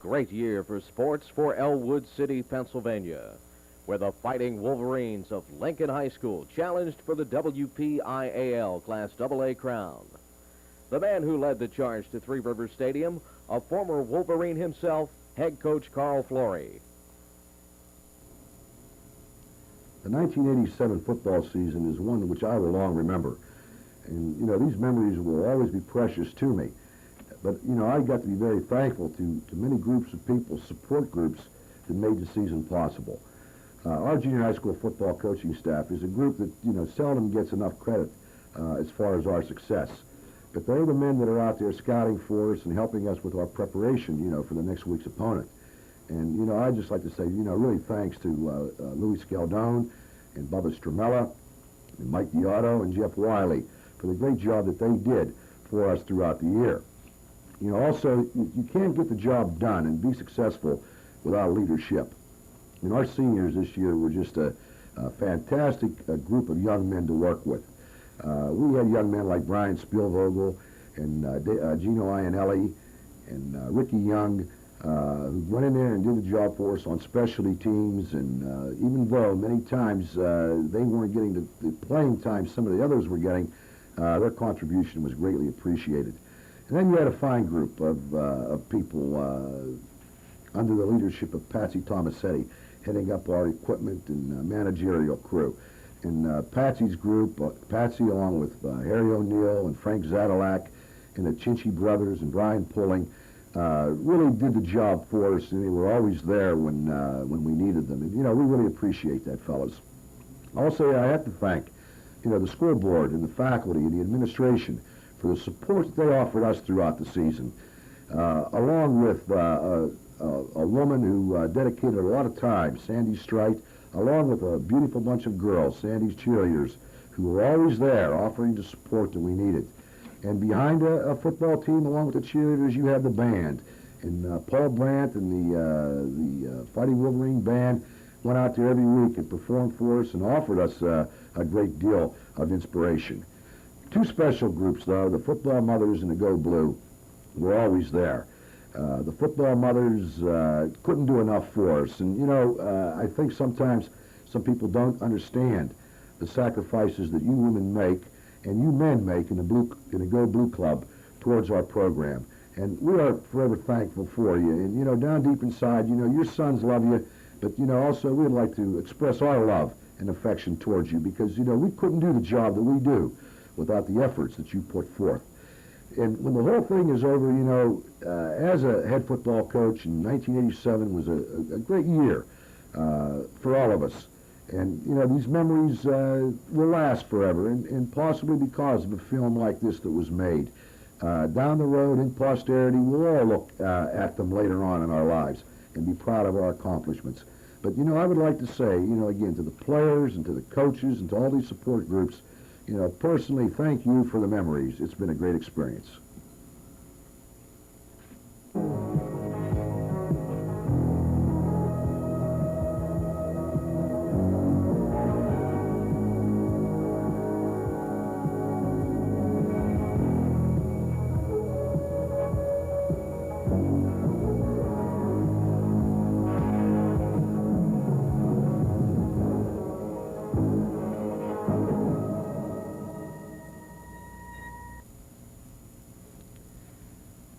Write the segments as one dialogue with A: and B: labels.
A: Great year for sports for Ellwood City, Pennsylvania, where the Fighting Wolverines of Lincoln High School challenged for the WPIAL Class AA crown. The man who led the charge to Three Rivers Stadium, a former Wolverine himself, head coach Carl Flory.
B: The 1987 football season is one which I will long remember. And, these memories will always be precious to me. But, I got to be very thankful to many groups of people, support groups, that made the season possible. Our junior high school football coaching staff is a group that, seldom gets enough credit as far as our success. But they're the men that are out there scouting for us and helping us with our preparation, for the next week's opponent. And, I'd just like to say, really thanks to Louis Scaldone and Bubba Stramella and Mike Diotto and Jeff Wiley for the great job that they did for us throughout the year. Also, you can't get the job done and be successful without leadership. Our seniors this year were just a fantastic group of young men to work with. We had young men like Brian Spielvogel and Gino Iannelli and Ricky Young, who went in there and did the job for us on specialty teams, and even though many times they weren't getting the playing time some of the others were getting, their contribution was greatly appreciated. And then you had a fine group of people under the leadership of Patsy Tomasetti, heading up our equipment and managerial crew. And Patsy's group, Patsy along with Harry O'Neill and Frank Zadalak and the Chinchy brothers and Brian Pulling, really did the job for us, and they were always there when we needed them. And, we really appreciate that, fellas. Also, I have to thank, the school board and the faculty and the administration for the support that they offered us throughout the season, along with a woman who dedicated a lot of time, Sandy Strite, along with a beautiful bunch of girls, Sandy's cheerleaders, who were always there offering the support that we needed. And behind a football team, along with the cheerleaders, you have the band. And Paul Brandt and the Fighting Wolverine band went out there every week and performed for us and offered us a great deal of inspiration. Two special groups, though, the football mothers and the Go Blue, were always there. The football mothers couldn't do enough for us. And, I think sometimes some people don't understand the sacrifices that you women make and you men make in the Go Blue Club towards our program. And we are forever thankful for you. And, down deep inside, your sons love you, but, also we'd like to express our love and affection towards you because, we couldn't do the job that we do without the efforts that you put forth. And when the whole thing is over, as a head football coach in 1987 was a great year for all of us. And, these memories will last forever, and possibly because of a film like this that was made. Down the road in posterity, we'll all look at them later on in our lives and be proud of our accomplishments. But, I would like to say, again, to the players and to the coaches and to all these support groups, personally, thank you for the memories. It's been a great experience.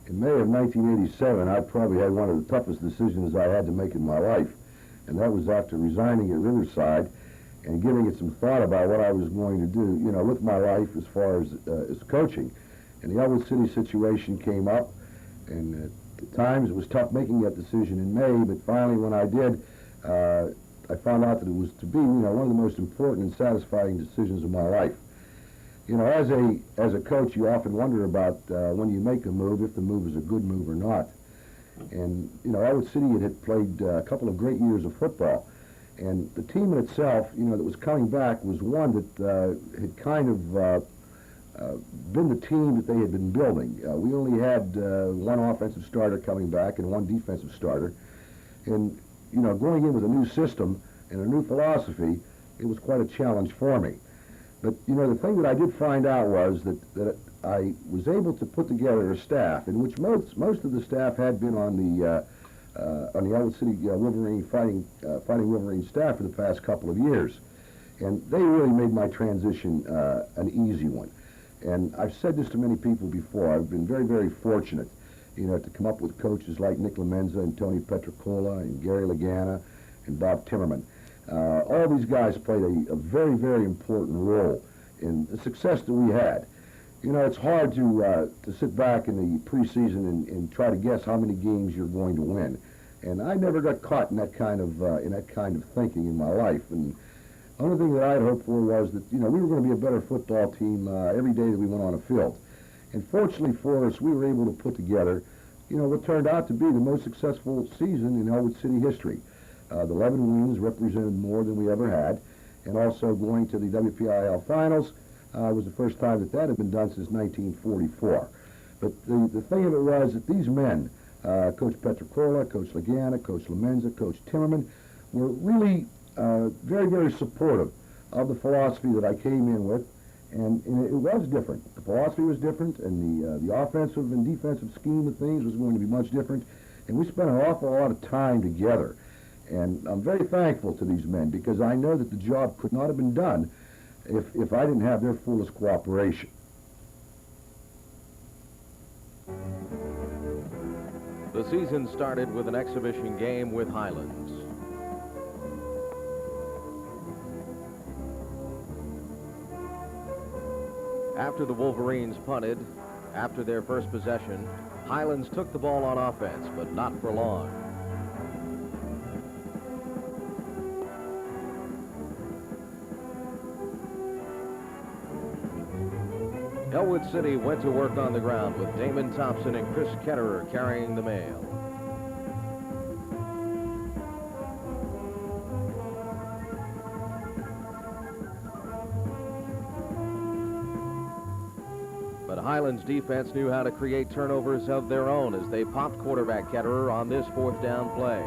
B: In May of 1987, I probably had one of the toughest decisions I had to make in my life, and that was after resigning at Riverside and giving it some thought about what I was going to do, with my life as far as coaching. And the Ellwood City situation came up, and at times it was tough making that decision in May, but finally when I did, I found out that it was to be, one of the most important and satisfying decisions of my life. As a coach, you often wonder about when you make a move, if the move is a good move or not. And, Ellwood City had played a couple of great years of football. And the team in itself, that was coming back was one that had kind of been the team that they had been building. We only had one offensive starter coming back and one defensive starter. And, going in with a new system and a new philosophy, it was quite a challenge for me. But, the thing that I did find out was that I was able to put together a staff in which most of the staff had been on on the Ellwood City Wolverine Fighting Wolverine staff for the past couple of years. And they really made my transition an easy one. And I've said this to many people before. I've been very, very fortunate, to come up with coaches like Nick Lamenza and Tony Petricola and Gary Lagana and Bob Timmerman. All these guys played a very, very important role in the success that we had. It's hard to sit back in the preseason and try to guess how many games you're going to win. And I never got caught in that kind of thinking in my life. And the only thing that I had hoped for was that, we were going to be a better football team every day that we went on a field. And fortunately for us, we were able to put together, what turned out to be the most successful season in Ellwood City history. The 11 wins represented more than we ever had. And also going to the WPIL finals was the first time that had been done since 1944. But the thing of it was that these men, Coach Petricola, Coach Lagana, Coach Lamenza, Coach Timmerman, were really very, very supportive of the philosophy that I came in with, and it was different. The philosophy was different, and the offensive and defensive scheme of things was going to be much different, and we spent an awful lot of time together. And I'm very thankful to these men because I know that the job could not have been done if I didn't have their fullest cooperation.
A: The season started with an exhibition game with Highlands. After the Wolverines punted, after their first possession, Highlands took the ball on offense, but not for long. Ellwood City went to work on the ground with Damon Thompson and Chris Ketterer carrying the mail. But Highlands defense knew how to create turnovers of their own as they popped quarterback Ketterer on this fourth down play.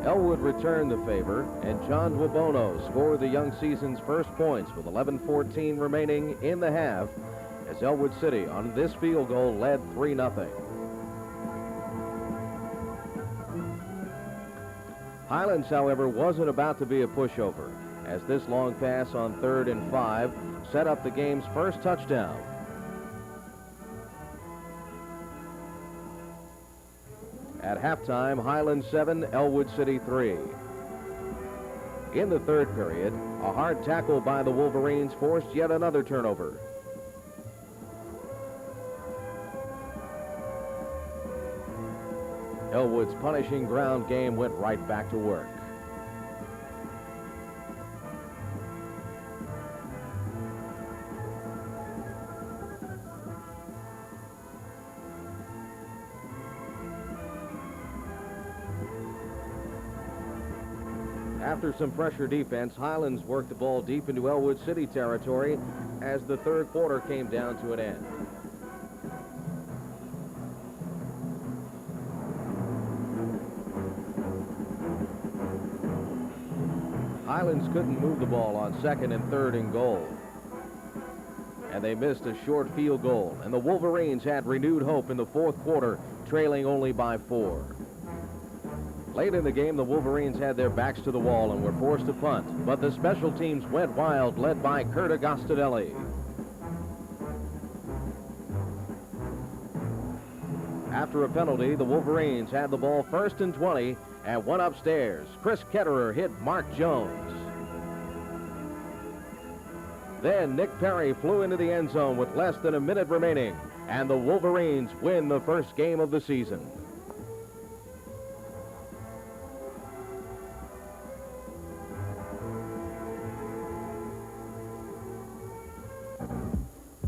A: Ellwood returned the favor, and John Dwabono scored the young season's first points with 11:14 remaining in the half as Ellwood City on this field goal led 3-0. Highlands, however, wasn't about to be a pushover as this long pass on 3rd and 5 set up the game's first touchdown. At halftime, Highlands 7, Ellwood City 3. In the third period, a hard tackle by the Wolverines forced yet another turnover. Ellwood's punishing ground game went right back to work. After some pressure defense, Highlands worked the ball deep into Ellwood City territory as the third quarter came down to an end. Highlands couldn't move the ball on 2nd and 3rd and goal. And they missed a short field goal, and the Wolverines had renewed hope in the fourth quarter, trailing only by 4. Late in the game, the Wolverines had their backs to the wall and were forced to punt, but the special teams went wild, led by Kurt Agostadelli. After a penalty, the Wolverines had the ball 1st and 20 and went upstairs. Chris Ketterer hit Mark Jones. Then Nick Perry flew into the end zone with less than a minute remaining, and the Wolverines win the first game of the season.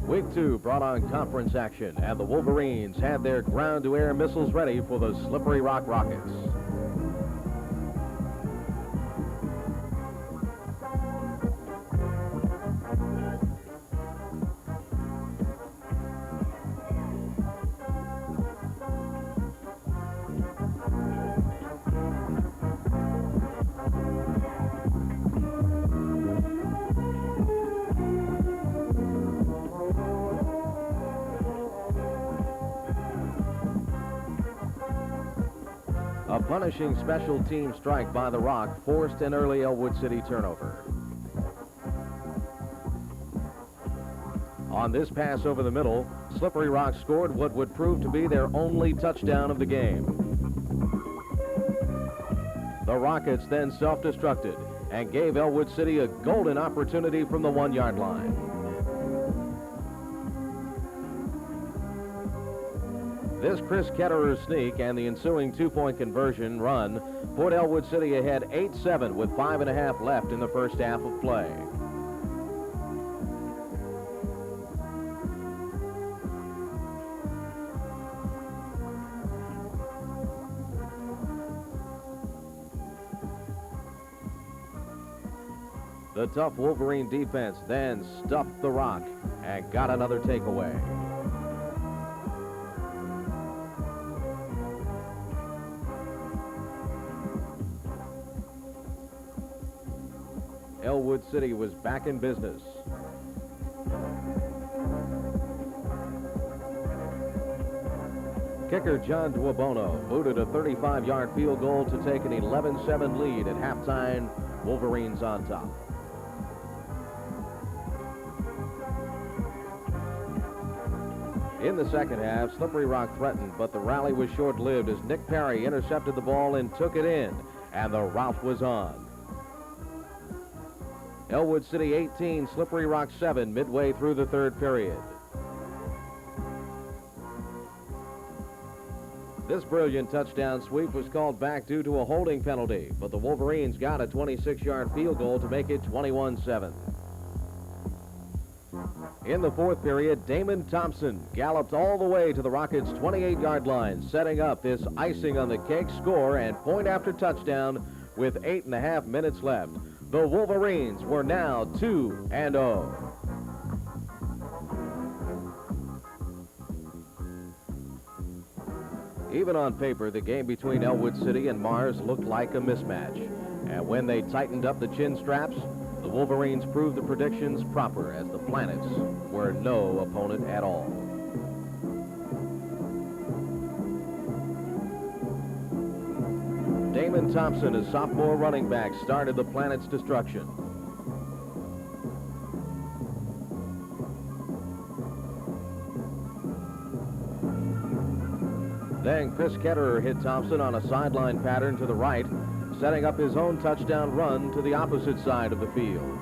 A: Week 2 brought on conference action, and the Wolverines had their ground-to-air missiles ready for the Slippery Rock Rockets. A punishing special team strike by the Rock forced an early Ellwood City turnover. On this pass over the middle, Slippery Rock scored what would prove to be their only touchdown of the game. The Rockets then self-destructed and gave Ellwood City a golden opportunity from the 1-yard line. This Chris Ketterer sneak and the ensuing 2-point conversion run put Ellwood City ahead 8-7 with 5.5 left in the first half of play. The tough Wolverine defense then stuffed the Rock and got another takeaway. Ellwood City was back in business. Kicker John Duobono booted a 35-yard field goal to take an 11-7 lead at halftime. Wolverines on top. In the second half, Slippery Rock threatened, but the rally was short-lived as Nick Perry intercepted the ball and took it in, and the rout was on. Ellwood City 18, Slippery Rock 7, midway through the third period. This brilliant touchdown sweep was called back due to a holding penalty, but the Wolverines got a 26-yard field goal to make it 21-7. In the fourth period, Damon Thompson galloped all the way to the Rockets' 28-yard line, setting up this icing-on-the-cake score and point after touchdown with 8.5 minutes left. The Wolverines were now 2-0. Even on paper, the game between Ellwood City and Mars looked like a mismatch. And when they tightened up the chin straps, the Wolverines proved the predictions proper, as the Planets were no opponent at all. Damon Thompson, a sophomore running back, started the Planets' destruction. Then Chris Ketterer hit Thompson on a sideline pattern to the right, setting up his own touchdown run to the opposite side of the field.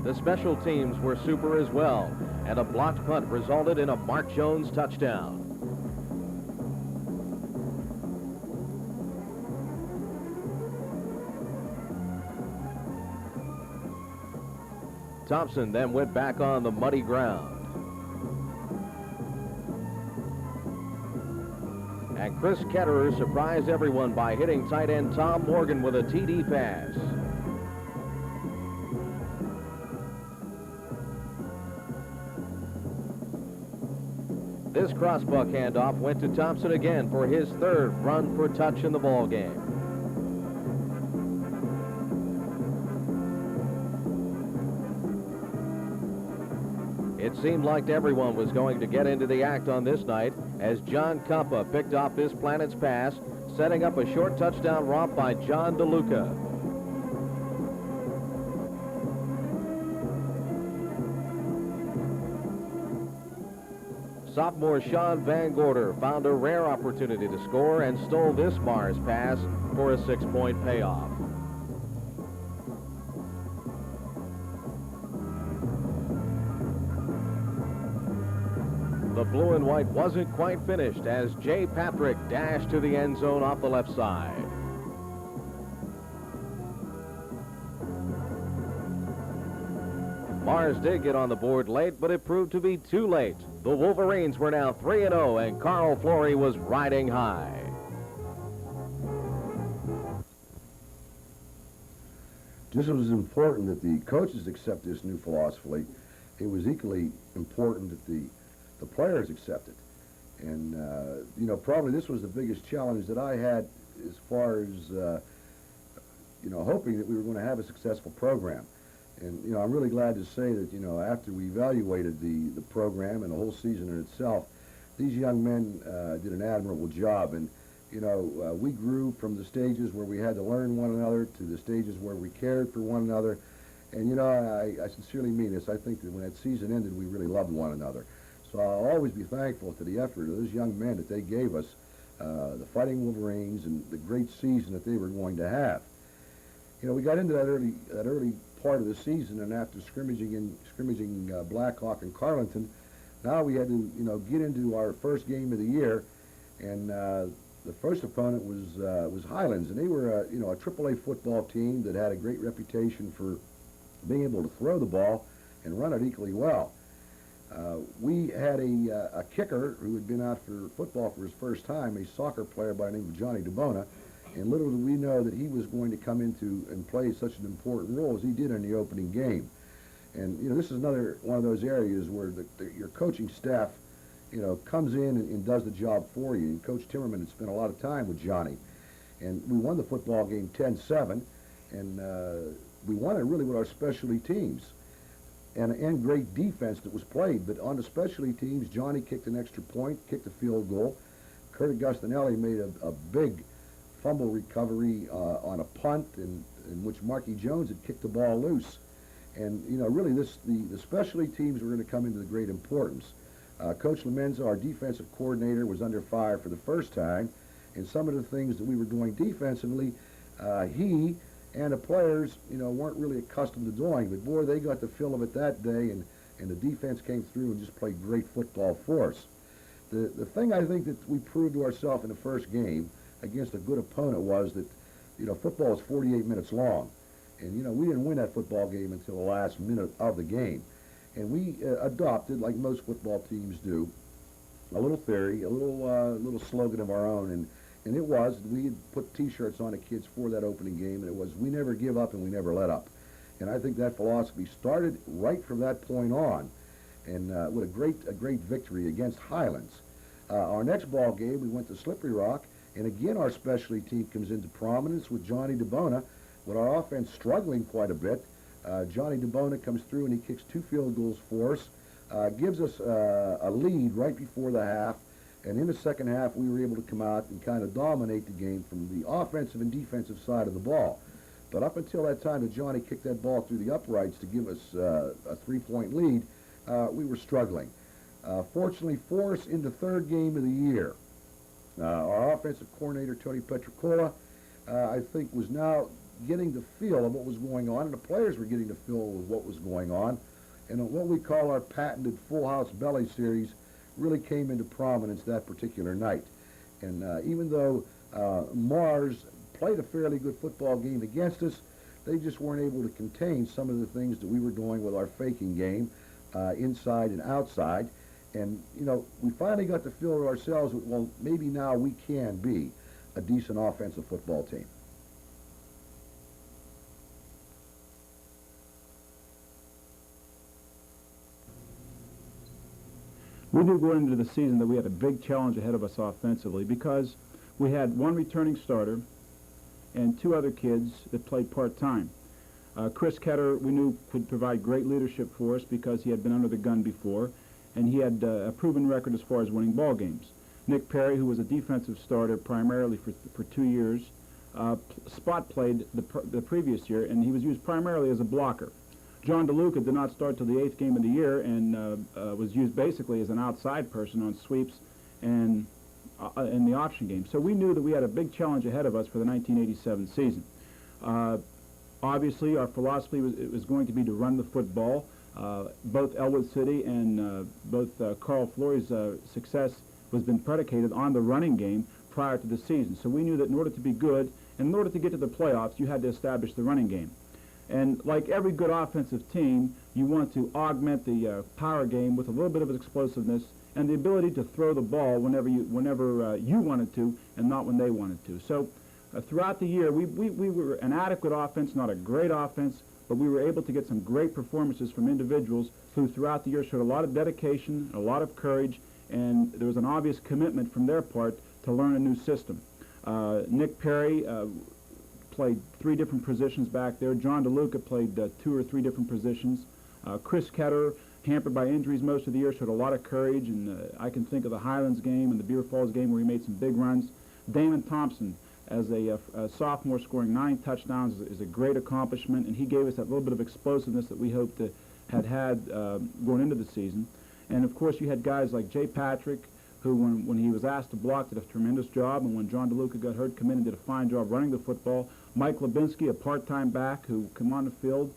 A: The special teams were super as well, and a blocked punt resulted in a Mark Jones touchdown. Thompson then went back on the muddy ground. And Chris Ketterer surprised everyone by hitting tight end Tom Morgan with a TD pass. This crossbuck handoff went to Thompson again for his third run for touch in the ball game. It seemed like everyone was going to get into the act on this night as John Compa picked off this Planet's pass, setting up a short touchdown romp by John DeLuca. Sophomore Sean Van Gorder found a rare opportunity to score and stole this Mars pass for a 6-point payoff. The blue and white wasn't quite finished as Jay Patrick dashed to the end zone off the left side. Mars did get on the board late, but it proved to be too late. The Wolverines were now 3-0, and Carl Flory was riding high.
B: Just as it was important that the coaches accept this new philosophy, it was equally important that the players accept it. And, you know, probably this was the biggest challenge that I had as far as, you know, hoping that we were going to have a successful program. And, you know, I'm really glad to say that, you know, after we evaluated the program and the whole season in itself, these young men did an admirable job. And, you know, we grew from the stages where we had to learn one another to the stages where we cared for one another. And, you know, I sincerely mean this. I think that when that season ended, we really loved one another. So I'll always be thankful to the effort of those young men that they gave us, the Fighting Wolverines, and the great season that they were going to have. You know, we got into that early part of the season, and after scrimmaging Blackhawk and Carleton, now we had to, you know, get into our first game of the year, and the first opponent was Highlands, and they were you know, a AAA football team that had a great reputation for being able to throw the ball and run it equally well. We had a kicker who had been out for football for his first time, a soccer player by the name of Johnny DeBona. And little did we know that he was going to come into and play such an important role as he did in the opening game. And, you know, this is another one of those areas where your coaching staff, you know, comes in and does the job for you. And Coach Timmerman had spent a lot of time with Johnny. And we won the football game 10-7, and we won it really with our specialty teams and great defense that was played. But on the specialty teams, Johnny kicked an extra point, kicked a field goal. Kurt Augustinelli made a big fumble recovery on a punt in which Marky Jones had kicked the ball loose. And, you know, really the specialty teams were going to come into great importance. Coach Lamenza, our defensive coordinator, was under fire for the first time, and some of the things that we were doing defensively, he and the players, you know, weren't really accustomed to doing. But, boy, they got the feel of it that day, and the defense came through and just played great football for us. The thing I think that we proved to ourselves in the first game against a good opponent was that, you know, football is 48 minutes long. And, you know, we didn't win that football game until the last minute of the game. And we adopted, like most football teams do, a little theory, a little slogan of our own. And it was, we had put T-shirts on the kids for that opening game, and it was, we never give up and we never let up. And I think that philosophy started right from that point on, and with a great victory against Highlands. Our next ball game, we went to Slippery Rock, and again our specialty team comes into prominence with Johnny DeBona, with our offense struggling quite a bit. Johnny DeBona comes through and he kicks 2 field goals for us, gives us a lead right before the half, and in the second half we were able to come out and kind of dominate the game from the offensive and defensive side of the ball. But up until that time that Johnny kicked that ball through the uprights to give us a 3-point lead, we were struggling. Fortunately for us, in the third game of the year, our offensive coordinator, Tony Petricola, I think was now getting the feel of what was going on, and the players were getting the feel of what was going on. And what we call our patented Full House Belly series really came into prominence that particular night. And even though Mars played a fairly good football game against us, they just weren't able to contain some of the things that we were doing with our faking game, inside and outside. And, you know, we finally got to feel it ourselves, well, maybe now we can be a decent offensive football team.
C: We knew going into the season that we had a big challenge ahead of us offensively because we had 1 returning starter and 2 other kids that played part-time. Chris Ketter, we knew, could provide great leadership for us because he had been under the gun before, and he had a proven record as far as winning ball games. Nick Perry, who was a defensive starter primarily for 2 years, spot played the previous year, and he was used primarily as a blocker. John DeLuca did not start till the 8th game of the year and was used basically as an outside person on sweeps and in the option game. So we knew that we had a big challenge ahead of us for the 1987 season. Obviously, our philosophy was going to be to run the football. Both Ellwood City and both Carl Flory's success was been predicated on the running game prior to the season. So we knew that in order to be good, and in order to get to the playoffs, you had to establish the running game. And like every good offensive team, you want to augment the power game with a little bit of explosiveness and the ability to throw the ball whenever you wanted to and not when they wanted to. So throughout the year, we were an adequate offense, not a great offense, but we were able to get some great performances from individuals who throughout the year showed a lot of dedication, a lot of courage, and there was an obvious commitment from their part to learn a new system. Nick Perry played 3 different positions back there. John DeLuca played 2 or 3 different positions. Chris Ketter, hampered by injuries most of the year, showed a lot of courage, and I can think of the Highlands game and the Beaver Falls game where he made some big runs. Damon Thompson, as a sophomore, scoring 9 touchdowns is a great accomplishment, and he gave us that little bit of explosiveness that we hoped to had going into the season. And of course, you had guys like Jay Patrick, who, when he was asked to block, did a tremendous job, and when John DeLuca got hurt, come in and did a fine job running the football. Mike Lebinsky, a part-time back who came on the field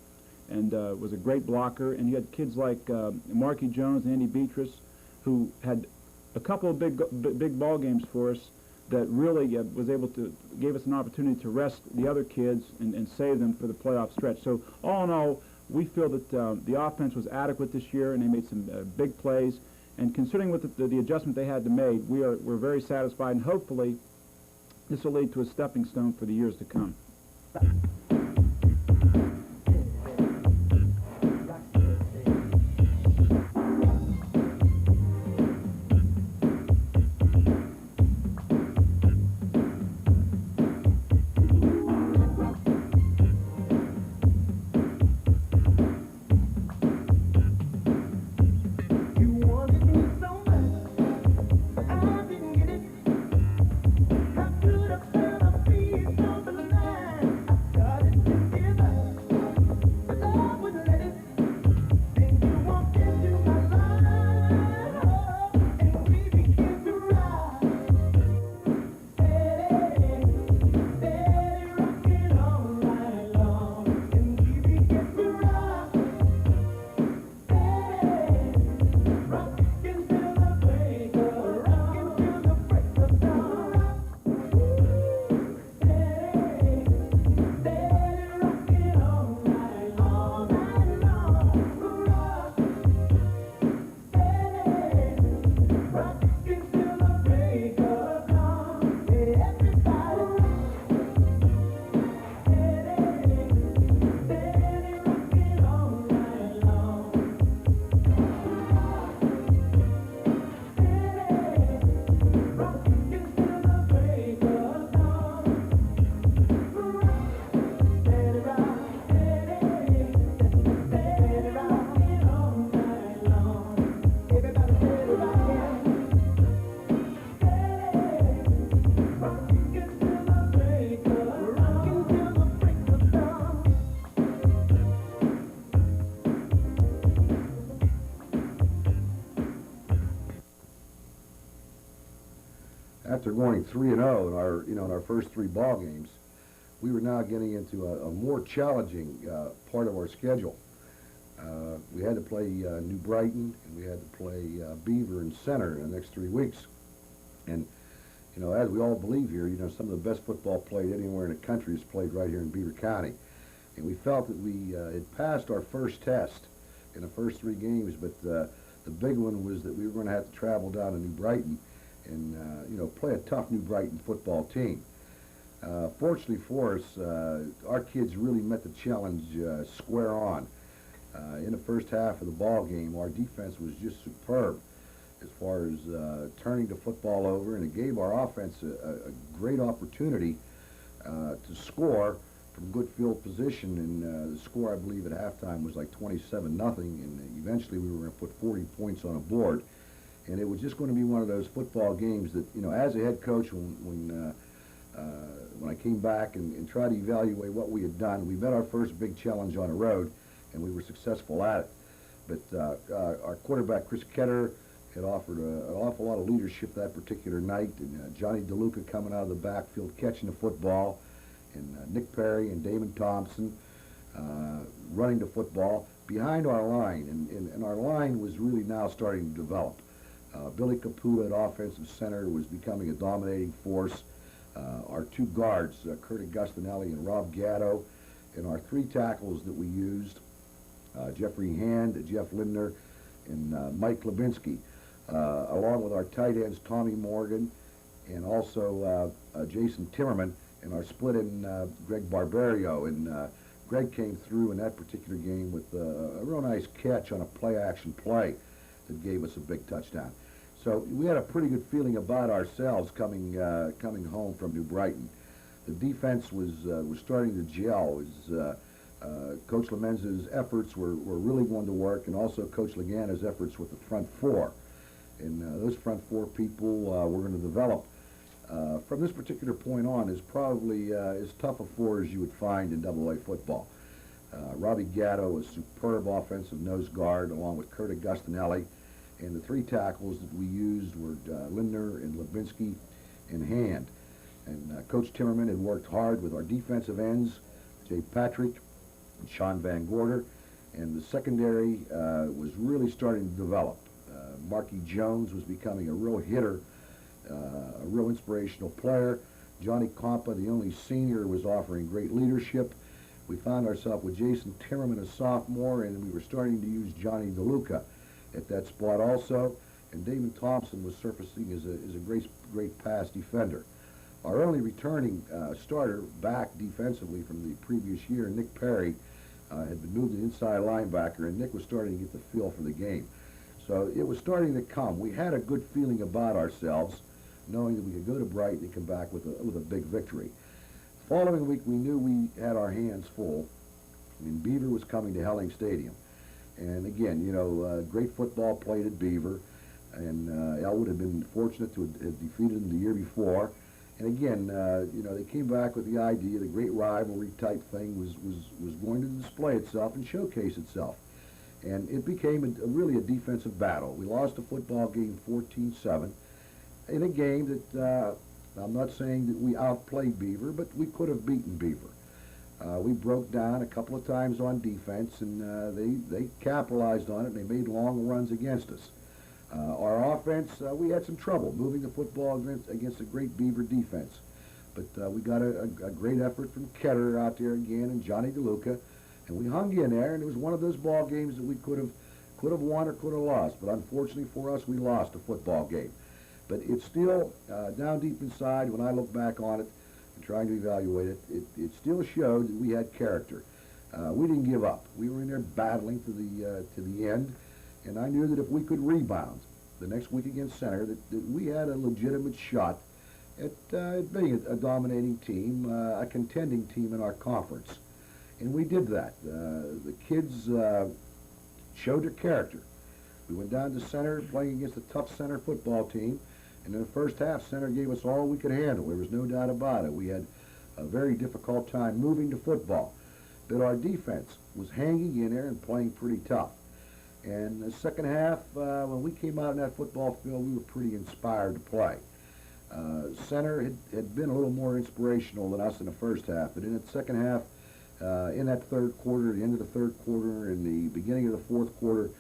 C: and was a great blocker. And you had kids like Marky Jones and Andy Beatrice, who had a couple of big ball games for us that really gave us an opportunity to rest the other kids and save them for the playoff stretch. So all in all, we feel that the offense was adequate this year, and they made some big plays. And considering what the adjustment they had to make, we're very satisfied, and hopefully this will lead to a stepping stone for the years to come.
B: After going 3-0 in our first 3 ball games, we were now getting into a more challenging part of our schedule. We had to play New Brighton, and we had to play Beaver and Center in the next 3 weeks. And as we all believe here, some of the best football played anywhere in the country is played right here in Beaver County. And we felt that we had passed our first test in the first 3 games, but the big one was that we were going to have to travel down to New Brighton and play a tough New Brighton football team. Fortunately for us, our kids really met the challenge square on. In the first half of the ball game, our defense was just superb as far as turning the football over, and it gave our offense a great opportunity to score from good field position. And the score, I believe, at halftime was like 27-0, and eventually we were going to put 40 points on a board. And it was just going to be one of those football games that, as a head coach, when I came back and tried to evaluate what we had done, we met our first big challenge on the road, and we were successful at it. But our quarterback, Chris Ketter, had offered an awful lot of leadership that particular night, and Johnny DeLuca coming out of the backfield catching the football, and Nick Perry and Damon Thompson running the football behind our line, and our line was really now starting to develop. Billy Caputa at offensive center was becoming a dominating force. Our 2 guards, Kurt Augustinelli and Rob Gatto, and our 3 tackles that we used, Jeffrey Hand, Jeff Lindner, and Mike Lebinsky, along with our tight ends, Tommy Morgan, and also Jason Timmerman, and our split end, Greg Barbario. And Greg came through in that particular game with a real nice catch on a play-action play that gave us a big touchdown. So we had a pretty good feeling about ourselves coming home from New Brighton. The defense was starting to gel. Coach Lemenz's efforts were really going to work, and also Coach Lagana's efforts with the front four. And those front four people we're going to develop from this particular point on is probably as tough a four as you would find in AA football. Robbie Gatto, a superb offensive nose guard, along with Kurt Augustinelli, and the three tackles that we used were Lindner and Lebinsky and Hand. And Coach Timmerman had worked hard with our defensive ends, Jay Patrick and Sean Van Gorder, and the secondary was really starting to develop. Marky Jones was becoming a real hitter, a real inspirational player. Johnny Compa, the only senior, was offering great leadership. We found ourselves with Jason Timmerman, a sophomore, and we were starting to use Johnny DeLuca at that spot also. And Damon Thompson was surfacing as a great pass defender. Our only returning starter back defensively from the previous year, Nick Perry, had been moved to inside linebacker, and Nick was starting to get the feel for the game. So it was starting to come. We had a good feeling about ourselves, knowing that we could go to Brighton and come back with a big victory. Following week, we knew we had our hands full. I mean, Beaver was coming to Helling Stadium. And again, you know, great football played at Beaver. And Ellwood had been fortunate to have defeated them the year before. And again, you know, they came back with the idea, the great rivalry type thing was going to display itself and showcase itself. And it became really a defensive battle. We lost a football game 14-7 in a game that I'm not saying that we outplayed Beaver, but we could have beaten Beaver. We broke down a couple of times on defense, and they capitalized on it, and they made long runs against us. Our offense, we had some trouble moving the football against a great Beaver defense. But we got a great effort from Ketter out there again and Johnny DeLuca, and we hung in there, and it was one of those ball games that we could have won or could have lost. But unfortunately for us, we lost a football game. But it's still, down deep inside, when I look back on it and trying to evaluate it, it still showed that we had character. We didn't give up. We were in there battling to the end, and I knew that if we could rebound the next week against Center, that we had a legitimate shot at being a dominating team, a contending team in our conference. And we did that. The kids showed their character. We went down to Center playing against a tough Center football team, and in the first half, Center gave us all we could handle. There was no doubt about it. We had a very difficult time moving the football, but our defense was hanging in there and playing pretty tough. And the second half, when we came out in that football field, we were pretty inspired to play. Center had been a little more inspirational than us in the first half, but in the second half, in that third quarter, the end of the third quarter, and the beginning of the fourth quarter,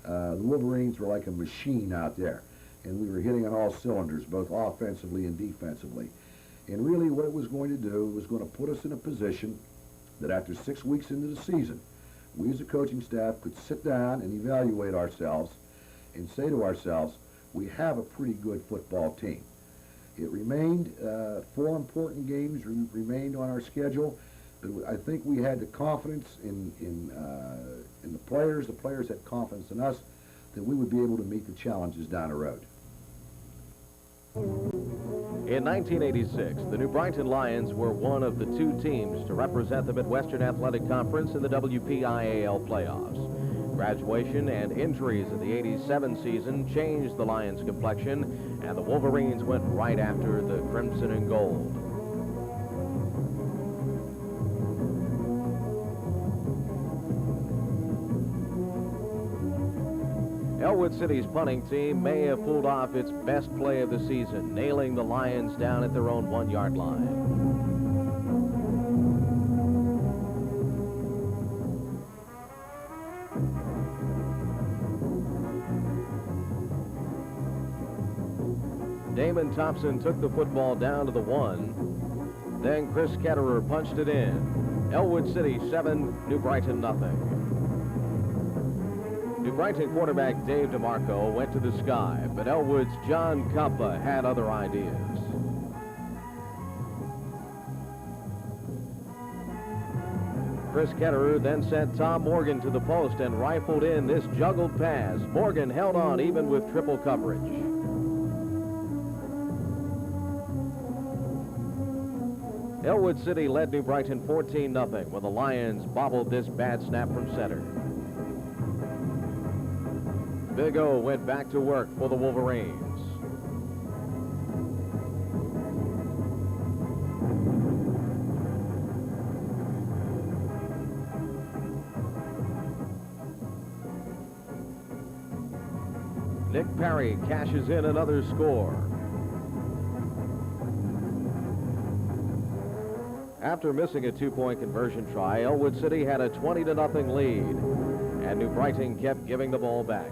B: the Wolverines were like a machine out there, and we were hitting on all cylinders, both offensively and defensively. And really what it was going to do was going to put us in a position that after 6 weeks into the season, we as a coaching staff could sit down and evaluate ourselves and say to ourselves, we have a pretty good football team. It remained, 4 important games remained on our schedule, but I think we had the confidence in the players. The players had confidence in us that we would be able to meet the challenges down the road.
A: In 1986, the New Brighton Lions were one of the 2 teams to represent the Midwestern Athletic Conference in the WPIAL playoffs. Graduation and injuries in the '87 season changed the Lions' complexion, and the Wolverines went right after the Crimson and Gold. Ellwood City's punting team may have pulled off its best play of the season, nailing the Lions down at their own 1-yard line. Damon Thompson took the football down to the 1. Then Chris Ketterer punched it in. Ellwood City 7, New Brighton nothing. New Brighton quarterback Dave DeMarco went to the sky, but Ellwood's John Compa had other ideas. Chris Ketterer then sent Tom Morgan to the post and rifled in this juggled pass. Morgan held on even with triple coverage. Ellwood City led New Brighton 14-0 when the Lions bobbled this bad snap from center. Big O went back to work for the Wolverines. Nick Parry cashes in another score. After missing a two-point conversion try, Ellwood City had a 20-0 lead, and New Brighton kept giving the ball back.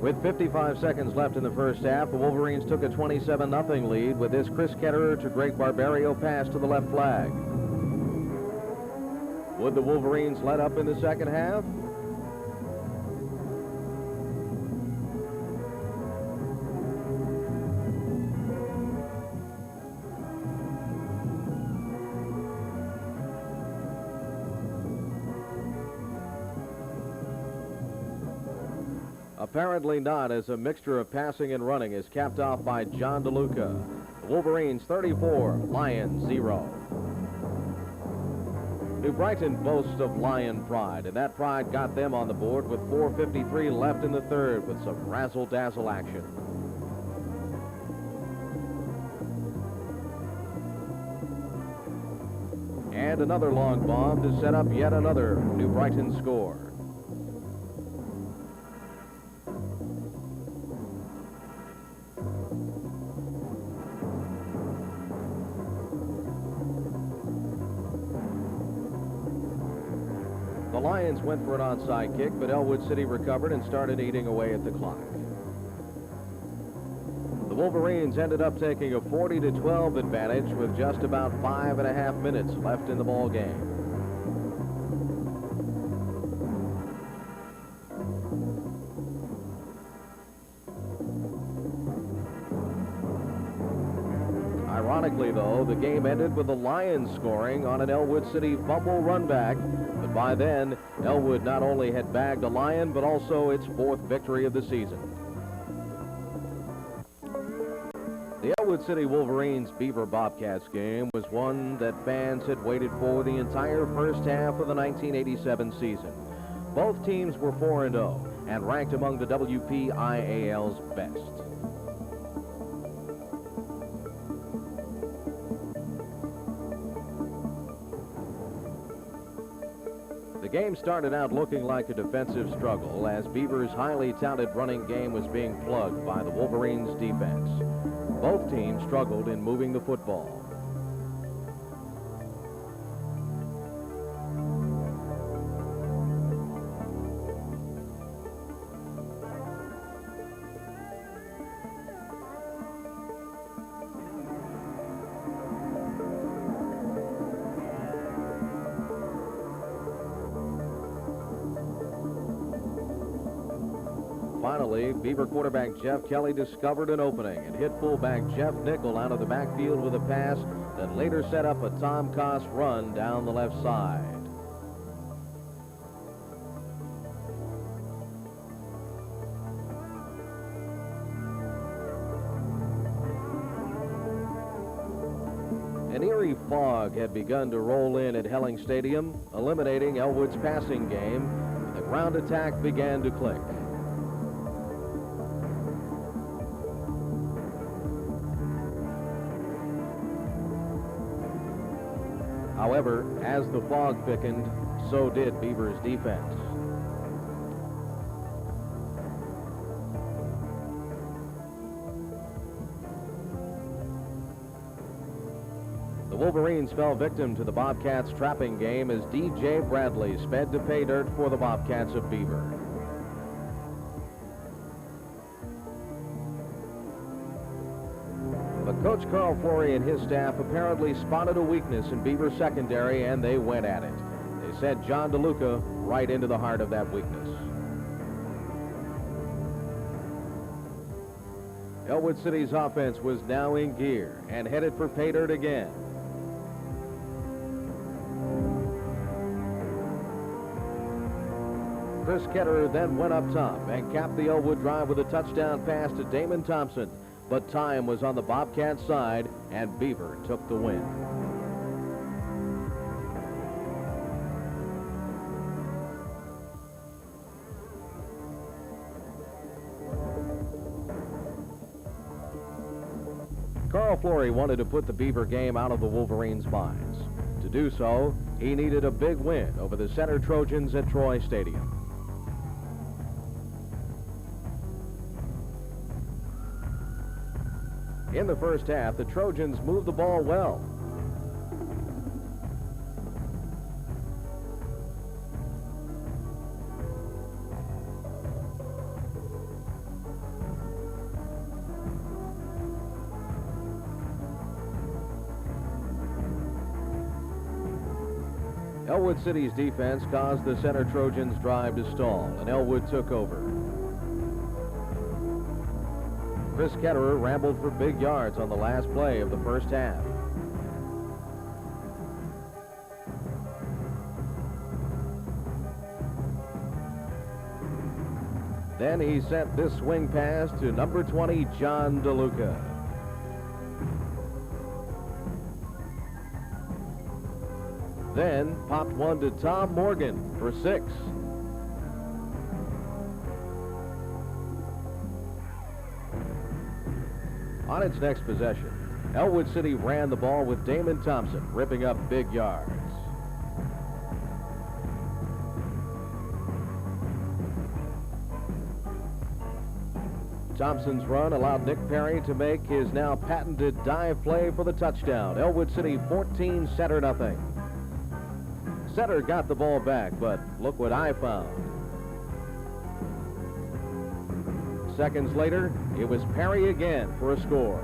A: With 55 seconds left in the first half, the Wolverines took a 27-0 lead with this Chris Ketterer to Greg Barbario pass to the left flag. Would the Wolverines let up in the second half? Apparently not, as a mixture of passing and running is capped off by John DeLuca. The Wolverines 34, Lions 0. New Brighton boasts of Lion pride, and that pride got them on the board with 4:53 left in the third with some razzle-dazzle action. And another long bomb to set up yet another New Brighton score. The Lions went for an onside kick, but Ellwood City recovered and started eating away at the clock. The Wolverines ended up taking a 40-12 advantage with just about 5.5 minutes left in the ball game. Ironically, though, the game ended with the Lions scoring on an Ellwood City fumble run back. But by then, Ellwood not only had bagged a Lion, but also its 4th victory of the season. The Ellwood City Wolverines Beaver Bobcats game was one that fans had waited for the entire first half of the 1987 season. Both teams were 4-0 and ranked among the WPIAL's best. The game started out looking like a defensive struggle as Beaver's highly touted running game was being plugged by the Wolverines' defense. Both teams struggled in moving the football. Finally, Beaver quarterback Jeff Kelly discovered an opening and hit fullback Jeff Nickel out of the backfield with a pass that later set up a Tom Koss run down the left side. An eerie fog had begun to roll in at Helling Stadium, eliminating Ellwood's passing game, and the ground attack began to click. However, as the fog thickened, so did Beaver's defense. The Wolverines fell victim to the Bobcats' trapping game as D.J. Bradley sped to pay dirt for the Bobcats of Beaver. But Coach Carl Flory and his staff apparently spotted a weakness in Beaver's secondary, and they went at it. They sent John DeLuca right into the heart of that weakness. Ellwood City's offense was now in gear and headed for pay dirt again. Chris Ketterer then went up top and capped the Ellwood drive with a touchdown pass to Damon Thompson. But time was on the Bobcats' side, and Beaver took the win. Carl Flory wanted to put the Beaver game out of the Wolverines' minds. To do so, he needed a big win over the Center Trojans at Troy Stadium. In the first half, the Trojans moved the ball well. Ellwood City's defense caused the Center Trojans' drive to stall, and Ellwood took over. Chris Ketterer rambled for big yards on the last play of the first half. Then he sent this swing pass to number 20, John DeLuca. Then popped one to Tom Morgan for 6. On its next possession, Ellwood City ran the ball with Damon Thompson, ripping up big yards. Thompson's run allowed Nick Perry to make his now patented dive play for the touchdown. Ellwood City 14, Center nothing. Center got the ball back, but look what I found. Seconds later, it was Perry again for a score.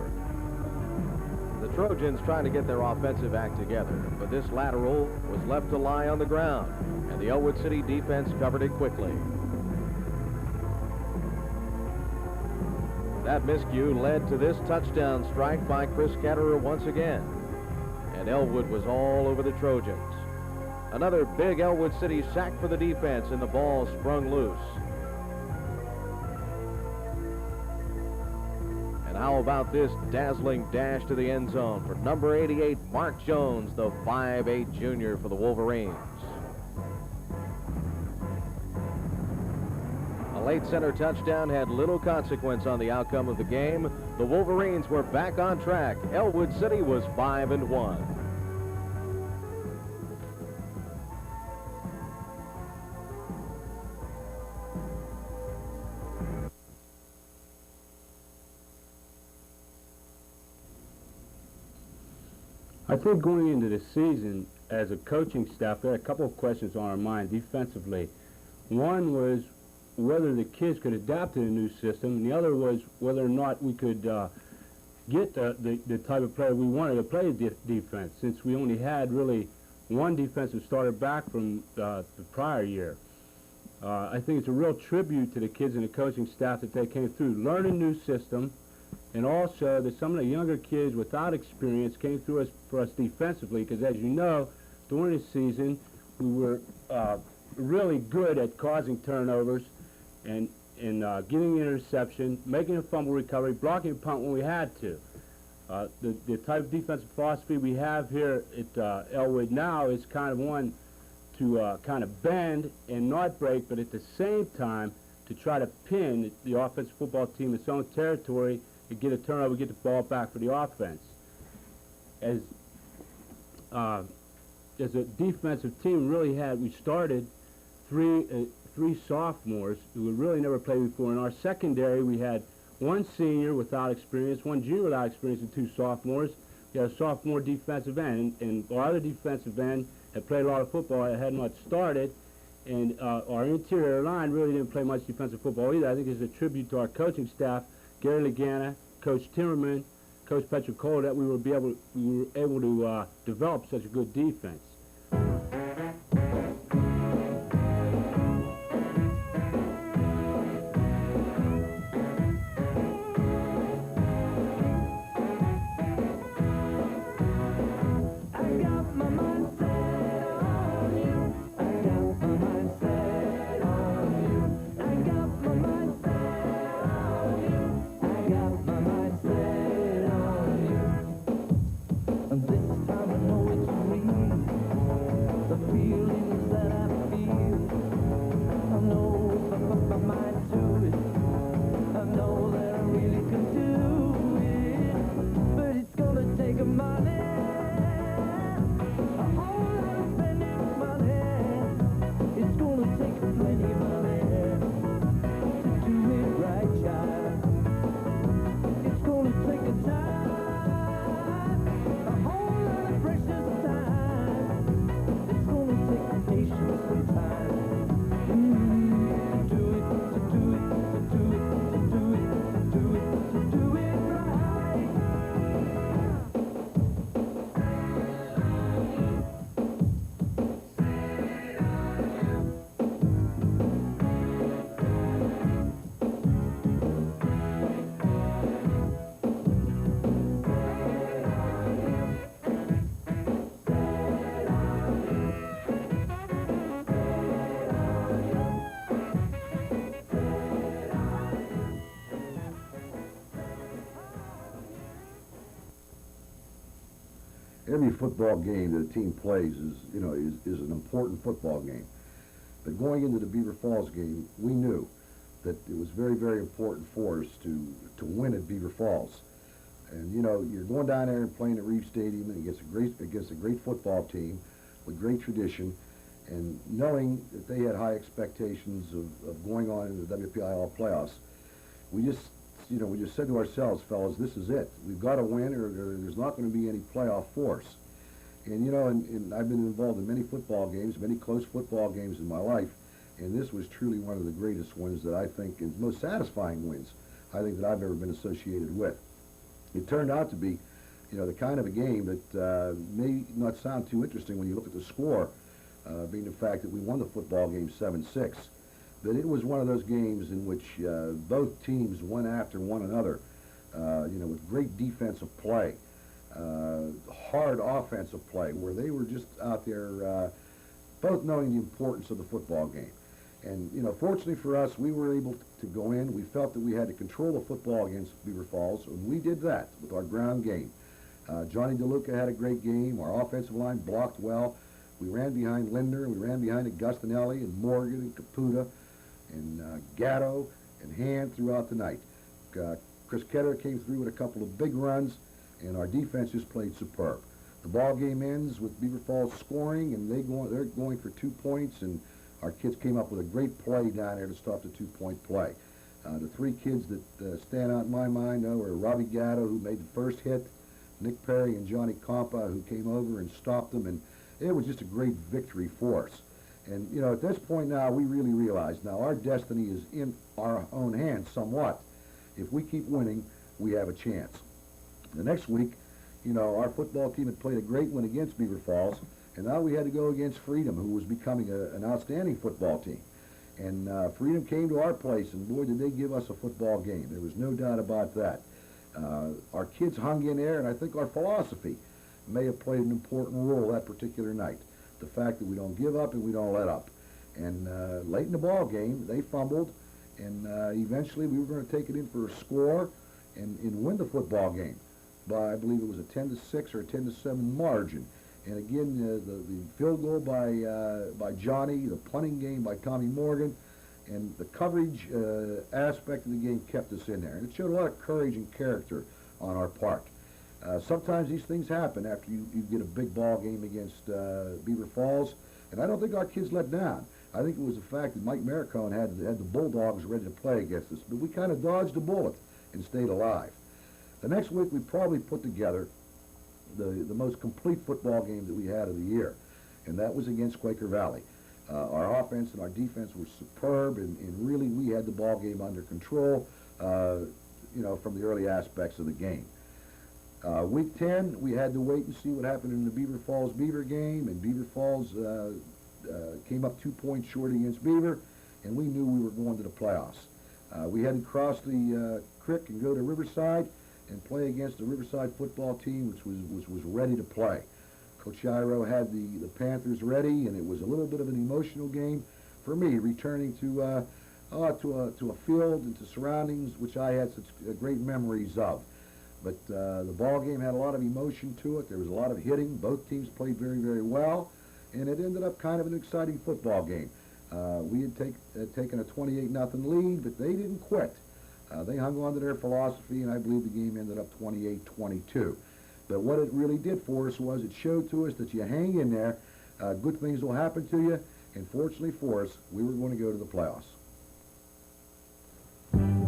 A: The Trojans trying to get their offensive act together, but this lateral was left to lie on the ground, and the Ellwood City defense covered it quickly. That miscue led to this touchdown strike by Chris Ketterer once again, and Ellwood was all over the Trojans. Another big Ellwood City sack for the defense, and the ball sprung loose. And how about this dazzling dash to the end zone for number 88, Mark Jones, the 5'8" junior for the Wolverines. A late Center touchdown had little consequence on the outcome of the game. The Wolverines were back on track. Ellwood City was 5-1.
D: I think going into the season, as a coaching staff, there are a couple of questions on our mind defensively. One was whether the kids could adapt to the new system, and the other was whether or not we could get the type of player we wanted to play defense, since we only had really one defensive starter back from the prior year. I think it's a real tribute to the kids and the coaching staff that they came through, learn a new system, and also that some of the younger kids without experience came through for us defensively, because as you know, during the season, we were really good at causing turnovers and getting an interception, making a fumble recovery, blocking a punt when we had to. The type of defensive philosophy we have here at Ellwood now is kind of one to kind of bend and not break, but at the same time to try to pin the offensive football team in its own territory and get a turnover, get the ball back for the offense. As a defensive team, we started three sophomores who had really never played before. In our secondary, we had one senior without experience, one junior without experience, and 2 sophomores. We had a sophomore defensive end, and our other defensive end had played a lot of football, had not started, and our interior line really didn't play much defensive football either. I think it's a tribute to our coaching staff, Gary Lagana, Coach Timmerman, Coach Petricola, that we were able to develop such a good defense.
E: This time I know it's real.
B: every football game that a team plays is an important football game. But going into the Beaver Falls game, we knew that it was very, very important for us to win at Beaver Falls. And you're going down there and playing at Reeve Stadium and against a great football team with great tradition, and knowing that they had high expectations of going on into the WPIL playoffs, we just said to ourselves, fellas, this is it. We've got to win, or there's not going to be any playoff force. And and I've been involved in many football games, many close football games in my life, and this was truly one of the greatest ones that I think is most satisfying wins I think that I've ever been associated with. It turned out to be, the kind of a game that may not sound too interesting when you look at the score, being the fact that we won the football game 7-6. But it was one of those games in which both teams went after one another, with great defensive play, hard offensive play, where they were just out there both knowing the importance of the football game. And, fortunately for us, we were able to go in. We felt that we had to control the football against Beaver Falls, and we did that with our ground game. Johnny DeLuca had a great game. Our offensive line blocked well. We ran behind Linder. We ran behind Augustinelli and Morgan and Caputa and Gatto and Hand throughout the night. Chris Ketter came through with a couple of big runs, and our defense just played superb. The ball game ends with Beaver Falls scoring, and they're going for 2 points, and our kids came up with a great play down there to stop the 2-point play. The three kids that stand out in my mind are Robbie Gatto, who made the first hit, Nick Perry and Johnny Compa, who came over and stopped them, and it was just a great victory for us. And, at this point now, we really realize now our destiny is in our own hands somewhat. If we keep winning, we have a chance. The next week, our football team had played a great win against Beaver Falls, and now we had to go against Freedom, who was becoming an outstanding football team. And Freedom came to our place, and boy, did they give us a football game. There was no doubt about that. Our kids hung in there, and I think our philosophy may have played an important role that particular night. The fact that we don't give up and we don't let up. And late in the ball game, they fumbled, and eventually we were going to take it in for a score and win the football game by, I believe it was a 10-6 or a 10-7 margin. And again, the field goal by Johnny, the punting game by Tommy Morgan, and the coverage aspect of the game kept us in there. And it showed a lot of courage and character on our part. Sometimes these things happen after you get a big ball game against Beaver Falls, and I don't think our kids let down. I think it was the fact that Mike Maricone had the Bulldogs ready to play against us, but we kind of dodged the bullet and stayed alive. The next week, we probably put together the most complete football game that we had of the year, and that was against Quaker Valley. Our offense and our defense were superb, and really we had the ball game under control, from the early aspects of the game. Week 10, we had to wait and see what happened in the Beaver Falls Beaver game, and Beaver Falls came up 2 points short against Beaver, and we knew we were going to the playoffs. We had to cross the creek and go to Riverside and play against the Riverside football team, which was ready to play. Coach Jairo had the Panthers ready, and it was a little bit of an emotional game for me, returning to a field and to surroundings which I had such great memories of. But the ball game had a lot of emotion to it. There was a lot of hitting. Both teams played very, very well, and it ended up kind of an exciting football game. We had taken a 28-0 lead, but they didn't quit. They hung on to their philosophy, and I believe the game ended up 28-22. But what it really did for us was it showed to us that you hang in there, good things will happen to you, and fortunately for us, we were going to go to the playoffs.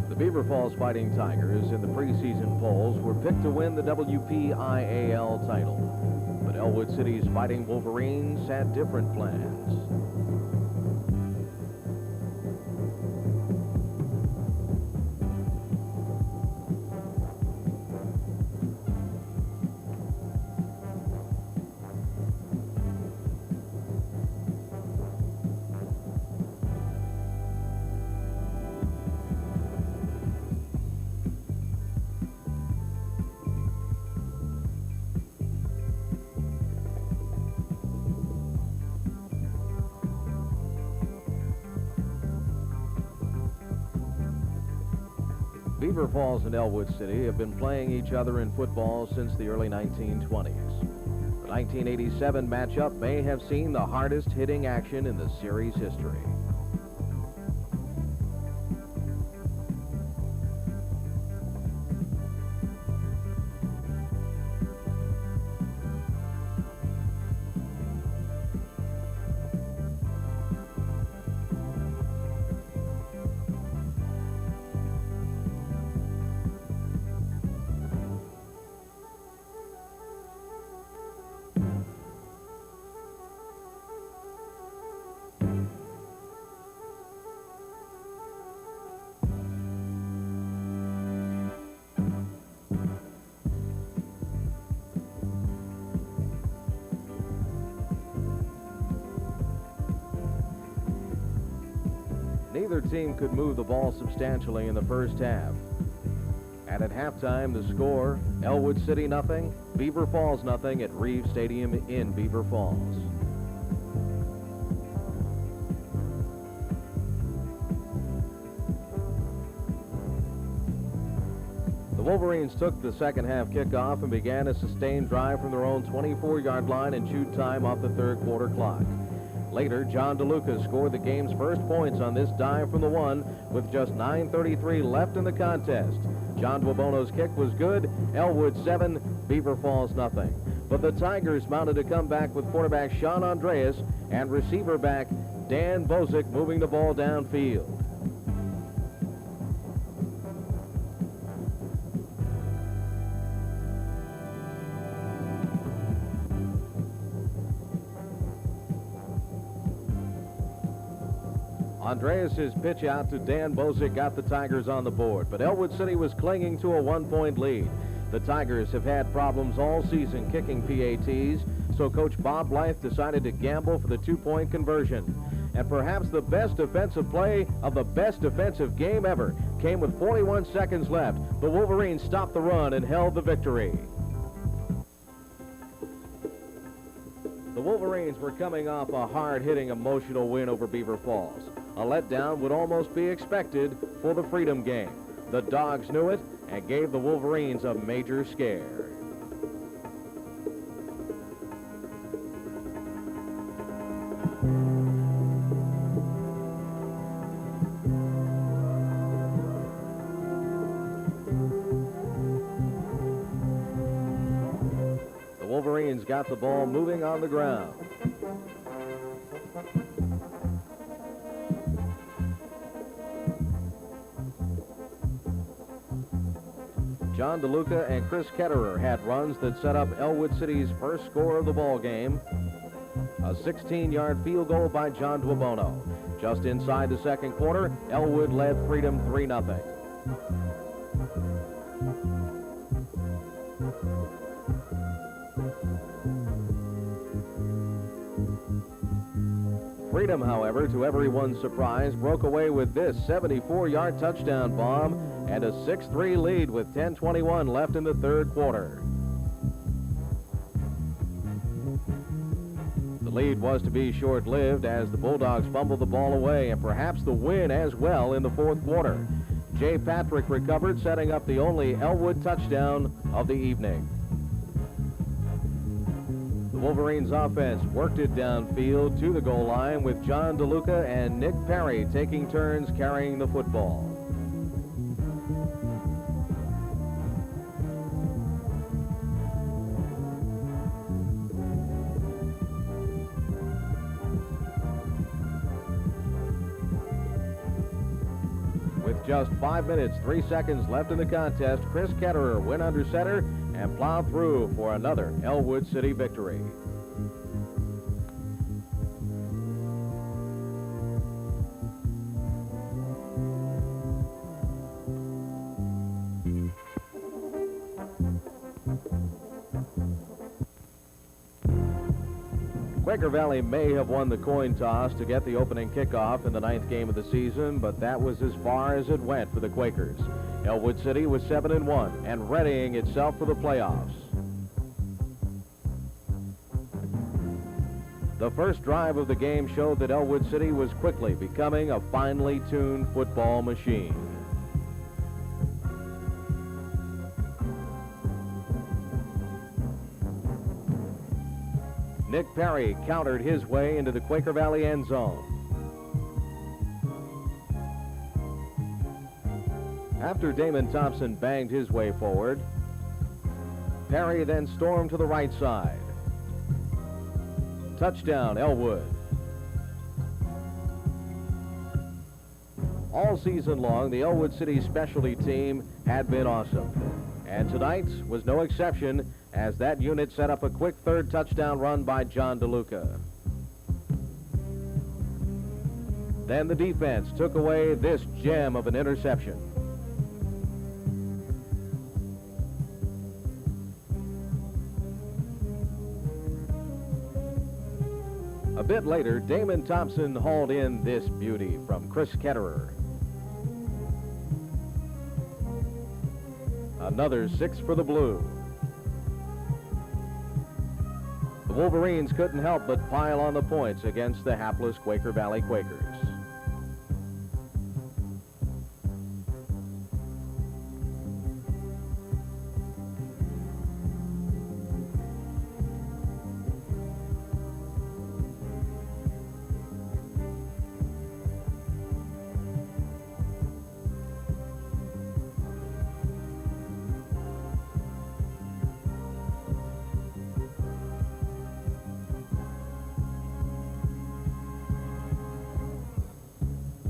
A: The Beaver Falls Fighting Tigers in the preseason polls were picked to win the WPIAL title. But Ellwood City's Fighting Wolverines had different plans. Beaver Falls and Ellwood City have been playing each other in football since the early 1920s. The 1987 matchup may have seen the hardest hitting action in the series history. Neither team could move the ball substantially in the first half. And at halftime, the score, Ellwood City nothing, Beaver Falls nothing at Reeve Stadium in Beaver Falls. The Wolverines took the second half kickoff and began a sustained drive from their own 24-yard line and chewed time off the third quarter clock. Later, John DeLuca scored the game's first points on this dive from the one with just 9:33 left in the contest. John Dwabono's kick was good. Ellwood 7, Beaver Falls nothing. But the Tigers mounted a comeback with quarterback Sean Andreas and receiver back Dan Bozick moving the ball downfield. Andreas' pitch out to Dan Bozick got the Tigers on the board, but Ellwood City was clinging to a one-point lead. The Tigers have had problems all season kicking PATs, so Coach Bob Blythe decided to gamble for the two-point conversion. And perhaps the best defensive play of the best defensive game ever came with 41 seconds left. The Wolverines stopped the run and held the victory. The Wolverines were coming off a hard-hitting, emotional win over Beaver Falls. A letdown would almost be expected for the Freedom game. The Dogs knew it and gave the Wolverines a major scare. The Wolverines got the ball moving on the ground. John DeLuca and Chris Ketterer had runs that set up Ellwood City's first score of the ball game. A 16-yard field goal by John Dwabono. Just inside the second quarter, Ellwood led Freedom 3-0. Freedom, however, to everyone's surprise, broke away with this 74-yard touchdown bomb and a 6-3 lead with 10:21 left in the third quarter. The lead was to be short-lived as the Bulldogs fumbled the ball away and perhaps the win as well in the fourth quarter. Jay Patrick recovered, setting up the only Ellwood touchdown of the evening. The Wolverines offense worked it downfield to the goal line with John DeLuca and Nick Perry taking turns carrying the football. With just 5 minutes, 3 seconds left in the contest, Chris Ketterer went under center and plowed through for another Ellwood City victory. Quaker Valley may have won the coin toss to get the opening kickoff in the 9th game of the season, but that was as far as it went for the Quakers. Ellwood City was 7-1 and readying itself for the playoffs. The first drive of the game showed that Ellwood City was quickly becoming a finely tuned football machine. Nick Perry countered his way into the Quaker Valley end zone. After Damon Thompson banged his way forward, Perry then stormed to the right side. Touchdown, Ellwood. All season long, the Ellwood City specialty team had been awesome. And tonight was no exception, as that unit set up a quick third touchdown run by John DeLuca. Then the defense took away this gem of an interception. A bit later, Damon Thompson hauled in this beauty from Chris Ketterer. Another 6 for the Blue. The Wolverines couldn't help but pile on the points against the hapless Quaker Valley Quakers.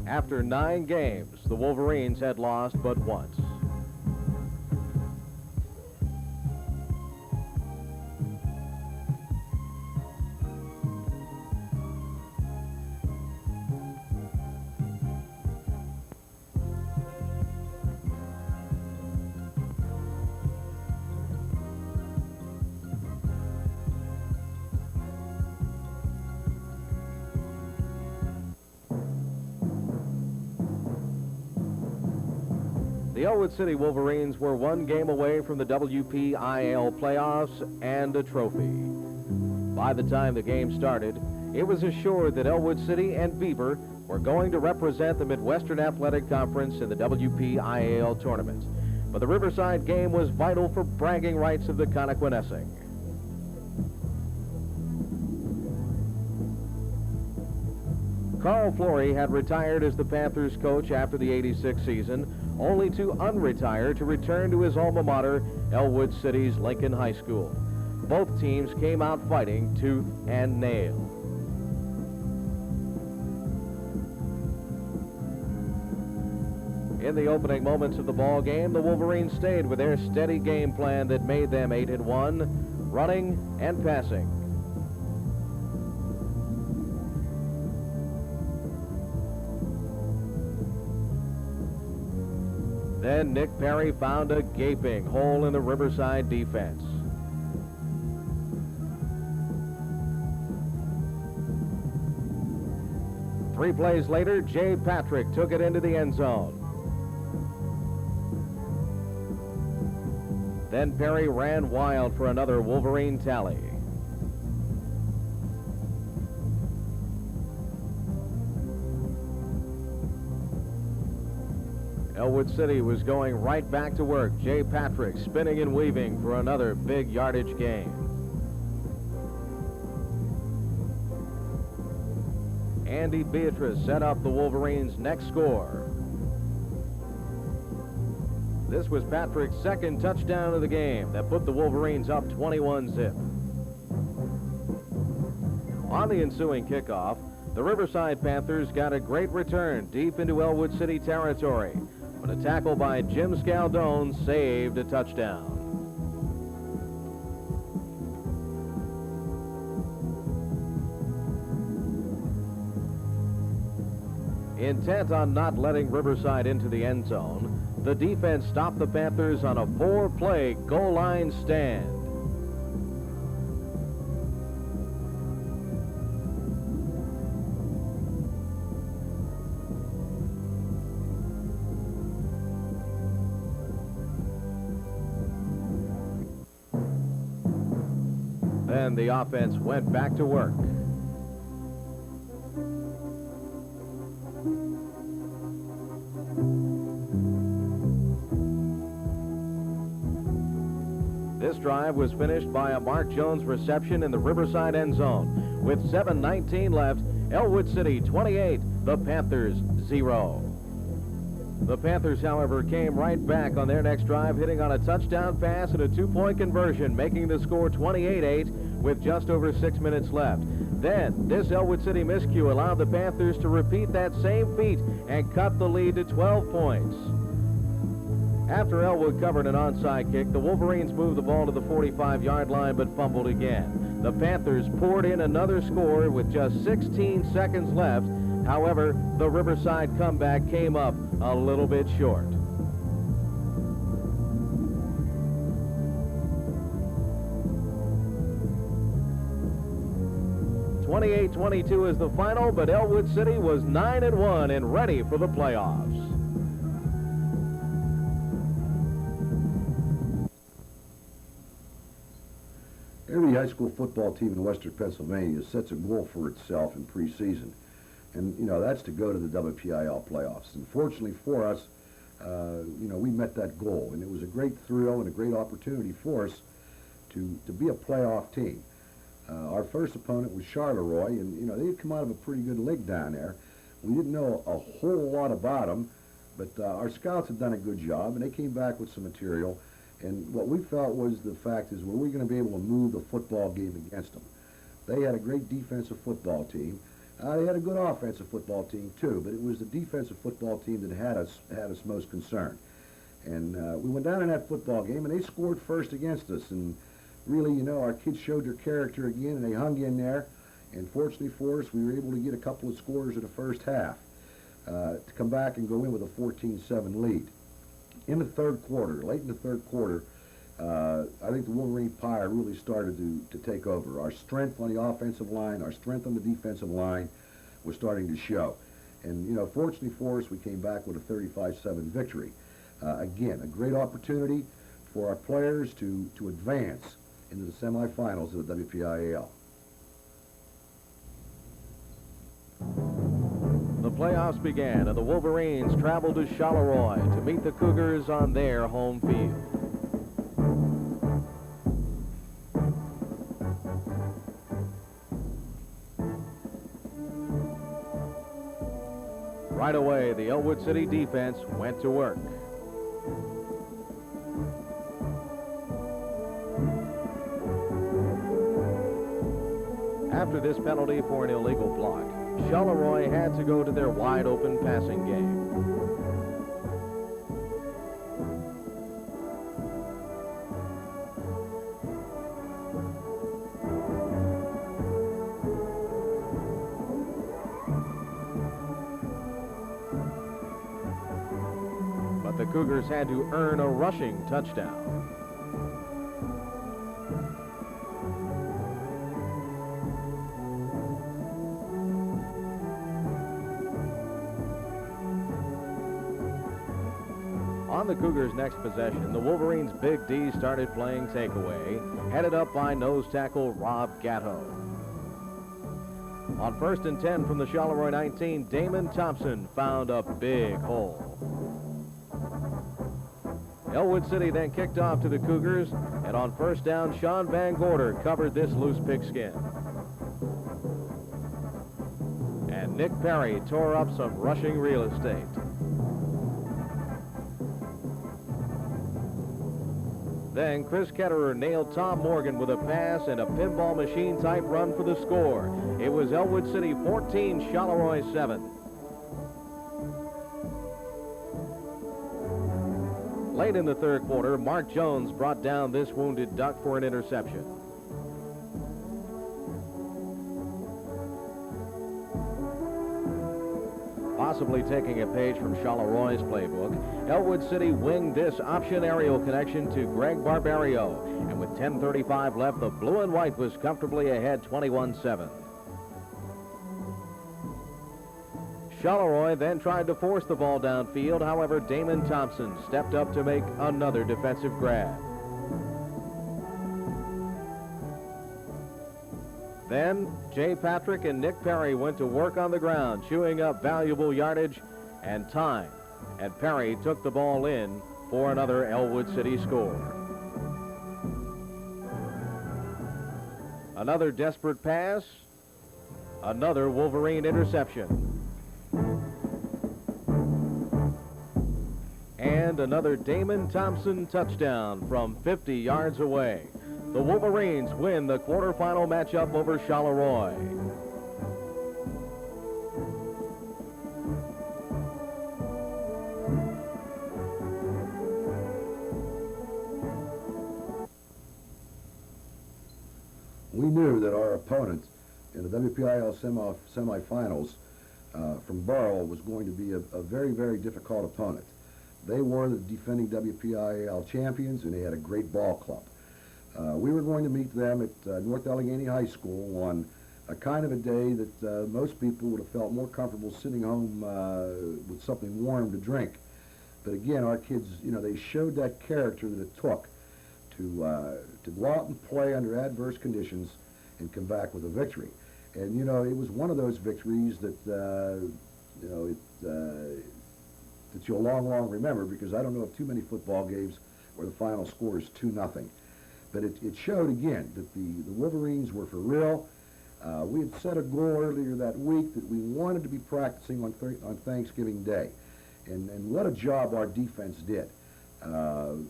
A: After 9 games, the Wolverines had lost but once. The Ellwood City Wolverines were 1 game away from the WPIAL playoffs and a trophy. By the time the game started, it was assured that Ellwood City and Beaver were going to represent the Midwestern Athletic Conference in the WPIAL tournament. But the Riverside game was vital for bragging rights of the Connequenessing. Carl Flory had retired as the Panthers coach after the '86 season, only to unretire to return to his alma mater, Ellwood City's Lincoln High School. Both teams came out fighting tooth and nail. In the opening moments of the ball game, the Wolverines stayed with their steady game plan that made them 8-1, running and passing. Then Nick Perry found a gaping hole in the Riverside defense. Three plays later, Jay Patrick took it into the end zone. Then Perry ran wild for another Wolverine tally. Ellwood City was going right back to work. Jay Patrick spinning and weaving for another big yardage gain. Andy Beatrice set up the Wolverines' next score. This was Patrick's second touchdown of the game that put the Wolverines up 21-zip. On the ensuing kickoff, the Riverside Panthers got a great return deep into Ellwood City territory, but a tackle by Jim Scaldone saved a touchdown. Intent on not letting Riverside into the end zone, the defense stopped the Panthers on a 4-play goal line stand. Then the offense went back to work. This drive was finished by a Mark Jones reception in the Riverside end zone. With 7:19 left, Ellwood City 28, the Panthers 0. The Panthers, however, came right back on their next drive, hitting on a touchdown pass and a two-point conversion, making the score 28-8 with just over 6 minutes left. Then, this Ellwood City miscue allowed the Panthers to repeat that same feat and cut the lead to 12 points. After Ellwood covered an onside kick, the Wolverines moved the ball to the 45-yard line but fumbled again. The Panthers poured in another score with just 16 seconds left. However, the Riverside comeback came up a little bit short. (28-22) is the final, but Ellwood City was 9-1 and ready for the playoffs.
B: Every high school football team in western Pennsylvania sets a goal for itself in preseason. And, you know, that's to go to the WPIL playoffs. And fortunately for us, you know, we met that goal. And it was a great thrill and a great opportunity for us to be a playoff team. Our first opponent was Charleroi, and, you know, they had come out of a pretty good league down there. We didn't know a whole lot about them, but our scouts had done a good job, and they came back with some material. And what we felt was the fact is, were we going to be able to move the football game against them? They had a great defensive football team. They had a good offensive football team too, but it was the defensive football team that had us most concerned. And we went down in that football game, and they scored first against us. And really, you know, our kids showed their character again, and they hung in there. And fortunately for us, we were able to get a couple of scores in the first half to come back and go in with a 14-7 lead. In the third quarter, late in the third quarter, I think the Wolverine Fire really started to take over. Our strength on the offensive line, our strength on the defensive line was starting to show. And, you know, fortunately for us, we came back with a 35-7 victory. Again, a great opportunity for our players to advance into the semifinals of the WPIAL.
A: The playoffs began, and the Wolverines traveled to Charleroi to meet the Cougars on their home field. Right away, the Ellwood City defense went to work. After this penalty for an illegal block, Charleroi had to go to their wide-open passing game. But the Cougars had to earn a rushing touchdown. On the Cougars' next possession, the Wolverines' Big D started playing takeaway, headed up by nose tackle Rob Gatto. On 1st and 10 from the Charleroi 19, Damon Thompson found a big hole. Ellwood City then kicked off to the Cougars, and on 1st down, Sean Van Gorder covered this loose pigskin. And Nick Perry tore up some rushing real estate. Then Chris Ketterer nailed Tom Morgan with a pass and a pinball machine-type run for the score. It was Ellwood City 14, Charleroi 7. Late in the third quarter, Mark Jones brought down this wounded duck for an interception. Possibly taking a page from Charleroi's playbook, Ellwood City winged this option aerial connection to Greg Barbario, and with 10:35 left, the blue and white was comfortably ahead 21-7. Charleroi then tried to force the ball downfield. However, Damon Thompson stepped up to make another defensive grab. Then, Jay Patrick and Nick Perry went to work on the ground, chewing up valuable yardage and time. And Perry took the ball in for another Ellwood City score. Another desperate pass. Another Wolverine interception. And another Damon Thompson touchdown from 50 yards away. The Wolverines win the quarterfinal matchup over Charleroi.
B: We knew that our opponent in the WPIL semifinals from Borough was going to be a very, very difficult opponent. They were the defending WPIL champions, and they had a great ball club. We were going to meet them at North Allegheny High School on a kind of a day that most people would have felt more comfortable sitting home with something warm to drink. But again, our kids, they showed that character that it took to go out and play under adverse conditions and come back with a victory. And, it was one of those victories that, that you'll long remember, because I don't know of too many football games where the final score is 2-0. But it showed again that the Wolverines were for real. We had set a goal earlier that week that we wanted to be practicing on Thanksgiving Day. And what a job our defense did.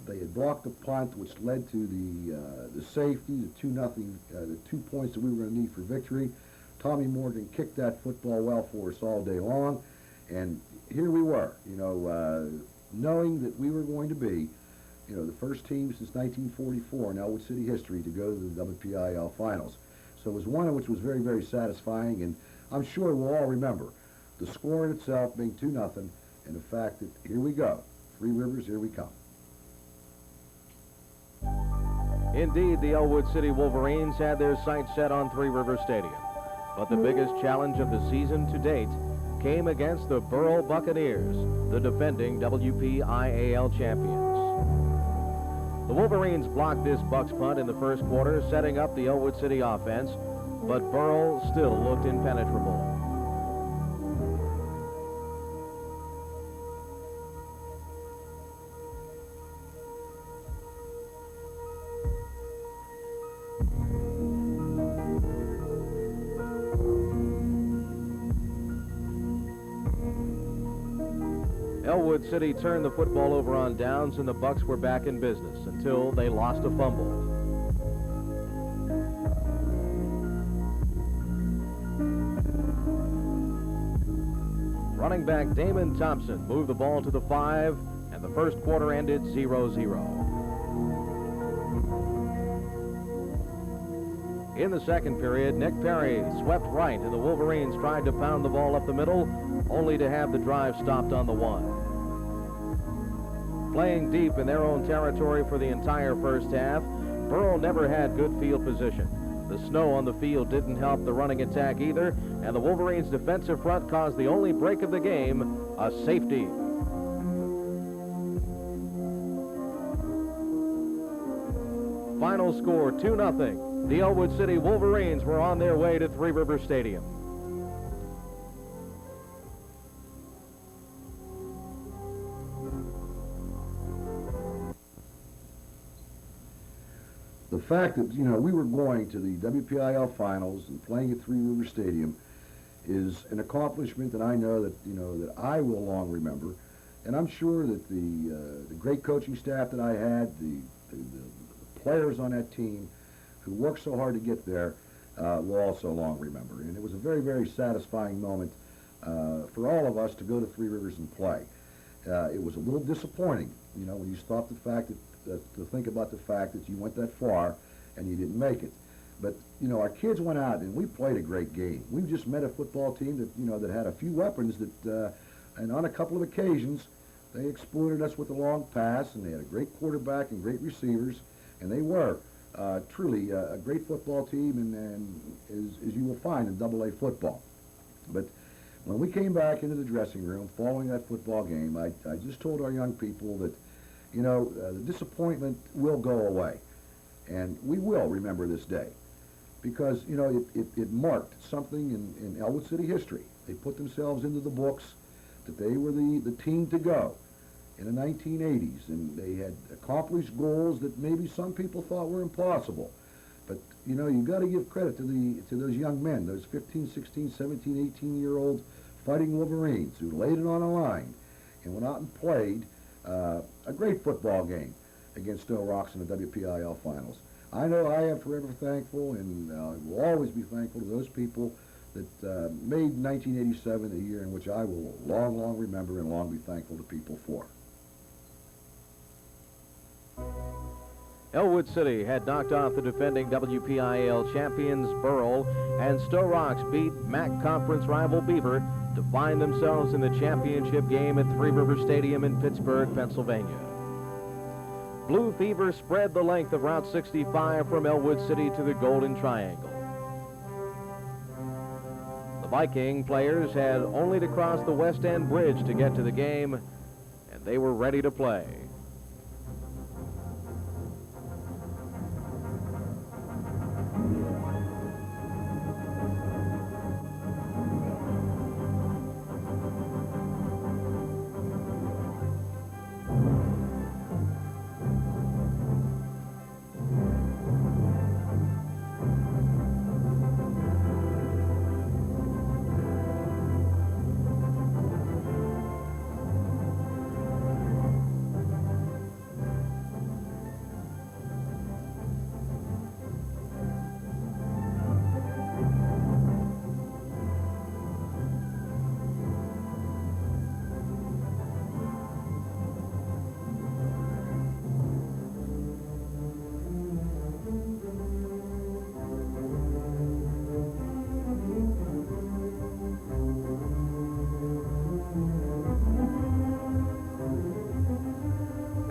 B: They had blocked the punt, which led to the safety, the 2-0, the 2 points that we were going to need for victory. Tommy Morgan kicked that football well for us all day long, and here we were, knowing that we were going to be, the first team since 1944 in Ellwood City history to go to the WPIL finals. So it was one which was very, very satisfying, and I'm sure we'll all remember the score in itself being 2-0, and the fact that here we go, Three Rivers, here we come.
A: Indeed, the Ellwood City Wolverines had their sights set on Three River Stadium. But the biggest challenge of the season to date came against the Borough Buccaneers, the defending WPIAL champions. The Wolverines blocked this Bucks punt in the first quarter, setting up the Ellwood City offense, but Borough still looked impenetrable. Ellwood City turned the football over on downs, and the Bucks were back in business until they lost a fumble. Running back Damon Thompson moved the ball to the 5, and the first quarter ended 0-0. In the second period, Nick Perry swept right, and the Wolverines tried to pound the ball up the middle, only to have the drive stopped on the 1. Playing deep in their own territory for the entire first half, Borough never had good field position. The snow on the field didn't help the running attack either, and the Wolverines' defensive front caused the only break of the game, a safety. Final score 2-0. The Ellwood City Wolverines were on their way to Three River Stadium.
B: The fact that, we were going to the WPIL finals and playing at Three River Stadium is an accomplishment that I know that, that I will long remember. And I'm sure that the great coaching staff that I had, the players on that team who worked so hard to get there, will also long remember. And it was a very, very satisfying moment for all of us to go to Three Rivers and play. It was a little disappointing, when you stop the fact to think about the fact that you went that far and you didn't make it. But, our kids went out and we played a great game. We just met a football team that, that had a few weapons that, and on a couple of occasions, they exploited us with a long pass, and they had a great quarterback and great receivers, and they were truly a great football team, and as you will find in AA football. But when we came back into the dressing room following that football game, I just told our young people that, the disappointment will go away, and we will remember this day, because, it marked something in Ellwood City history. They put themselves into the books that they were the team to go in the 1980s, and they had accomplished goals that maybe some people thought were impossible. But you know, you got to give credit to those young men, those 15, 16, 17, 18-year-old Fighting Wolverines who laid it on the line and went out and played a great football game against Stowe Rocks in the WPIL finals. I know I am forever thankful, and will always be thankful to those people that made 1987 a year in which I will long, long remember and long be thankful to people for.
A: Ellwood City had knocked off the defending WPIL champions Burrell, and Stowe Rocks beat MAC Conference rival Beaver to find themselves in the championship game at Three River Stadium in Pittsburgh, Pennsylvania. Blue Fever spread the length of Route 65 from Ellwood City to the Golden Triangle. The Viking players had only to cross the West End Bridge to get to the game, and they were ready to play.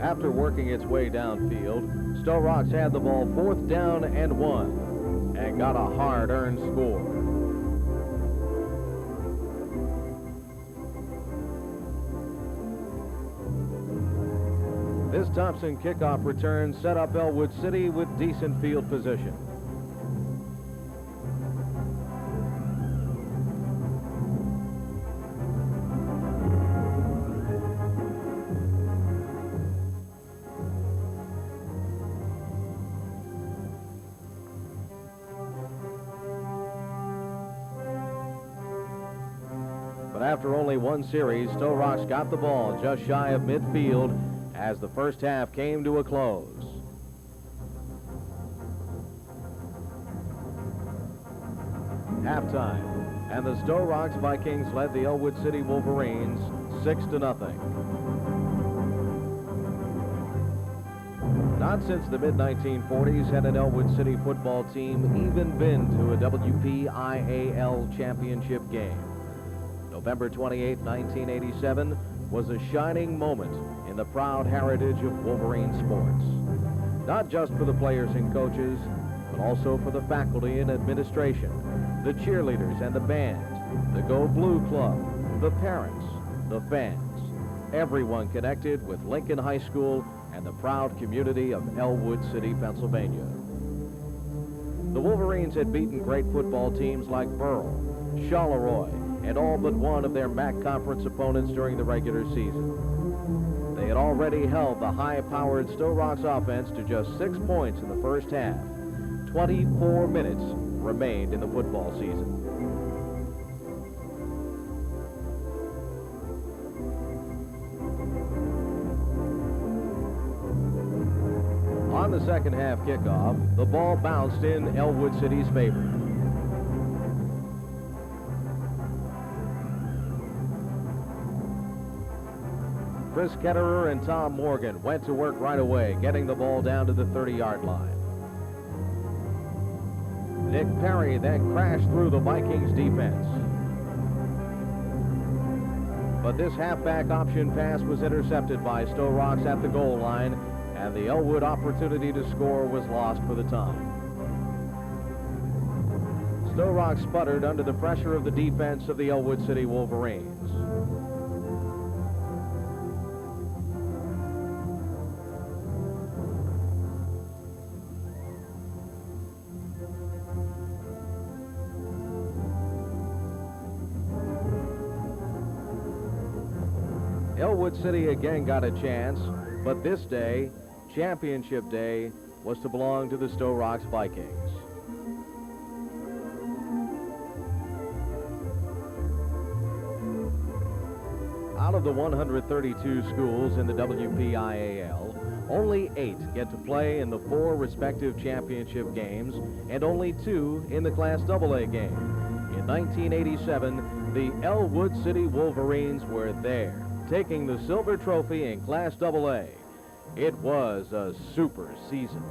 A: After working its way downfield, Stowe Rocks had the ball 4th down and 1 and got a hard-earned score. This Thompson kickoff return set up Ellwood City with decent field position. But after only one series, Stowe Rocks got the ball just shy of midfield as the first half came to a close. Halftime, and the Stowe Rocks Vikings led the Ellwood City Wolverines 6-0. Not since the mid-1940s had an Ellwood City football team even been to a WPIAL championship game. November 28, 1987 was a shining moment in the proud heritage of Wolverine sports. Not just for the players and coaches, but also for the faculty and administration, the cheerleaders and the band, the Go Blue Club, the parents, the fans. Everyone connected with Lincoln High School and the proud community of Ellwood City, Pennsylvania. The Wolverines had beaten great football teams like Burrell, Charleroi, and all but one of their MAC Conference opponents during the regular season. They had already held the high-powered Stowe Rocks offense to just 6 points in the first half. 24 minutes remained in the football season. On the second half kickoff, the ball bounced in Ellwood City's favor. Chris Ketterer and Tom Morgan went to work right away, getting the ball down to the 30-yard line. Nick Perry then crashed through the Vikings defense. But this halfback option pass was intercepted by Stowe Rocks at the goal line, and the Ellwood opportunity to score was lost for the time. Stowe Rocks sputtered under the pressure of the defense of the Ellwood City Wolverines. Ellwood City again got a chance, but this day, championship day, was to belong to the Stowe Rocks Vikings. Out of the 132 schools in the WPIAL, only 8 get to play in the 4 respective championship games and only 2 in the Class AA game. In 1987, the Ellwood City Wolverines were there, taking the silver trophy in Class AA. It was a super season.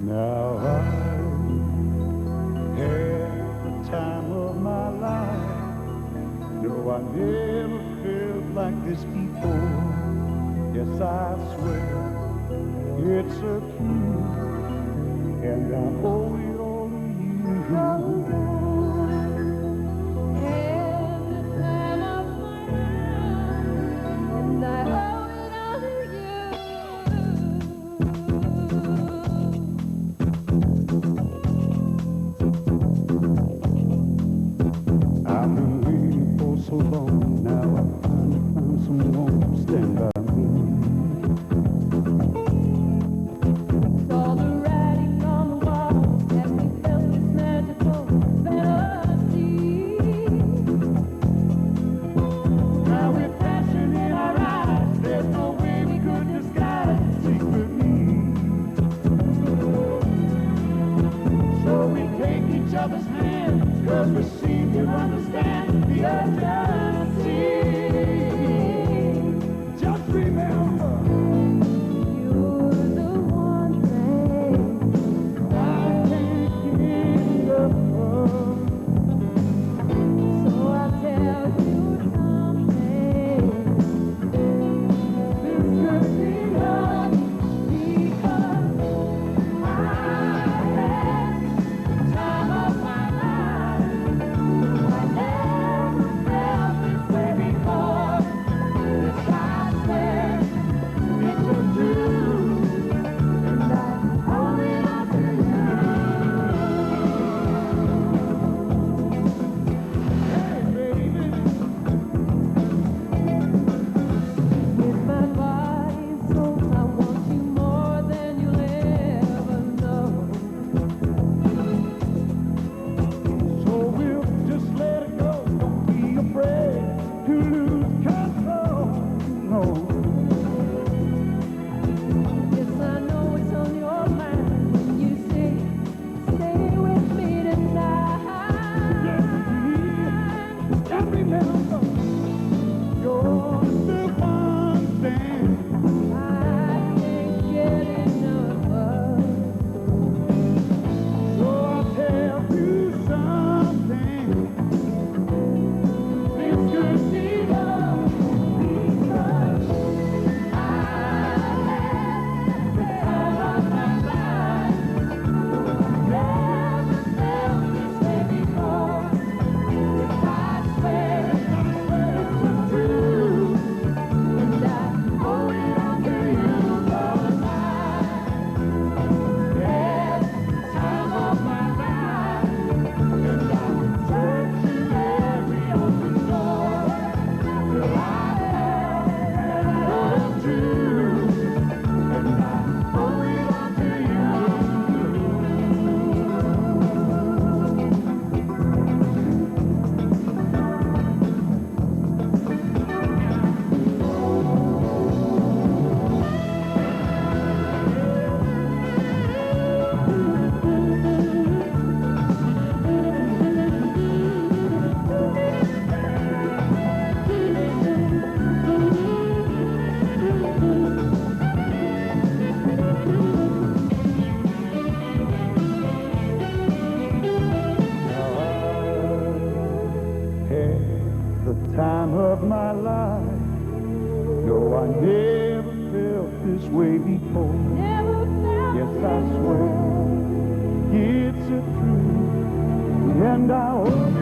E: Now I had the time of my life. No, I never felt like this before. Yes, I swear it's a truth, and I owe it all to you. I've been waiting for so long, now I finally found someone to stand by me.
F: Saw the writing on the wall as we felt this magical fantasy.
E: Now with passion in our eyes, there's no way we could disguise secretly. So we take each other's hand, 'cause we seem to understand the urgency. Just remember,
F: You're the one thing
E: I can't get enough of.
F: so I'll tell you something.
E: This could be love,
F: Because
E: I had the time of my life.
F: I never felt this way before.
E: Yes, I swear it's a truth,
F: And I owe it all to you.
E: hey baby.
F: With my body and soul, I want you more than you'll ever know.
E: So we'll just let it go. Don't be afraid to lose control. No,
F: Yes, I know it's on your mind when you say, stay with me tonight.
E: just remember, you're the one thing
F: I can't get enough of.
E: So I'll tell you something. This could be love, because I had the time of my life.
F: Never felt this way before.
E: I swear it's the truth,
F: And I owe it all to you.
E: 'cause I had the time of my life. And I searched in every open door till I found the truth, and I owe it all to you. Had the time of my life. No, I never felt this way before.
F: Never felt
E: Yes, I swear it's a truth, and I hope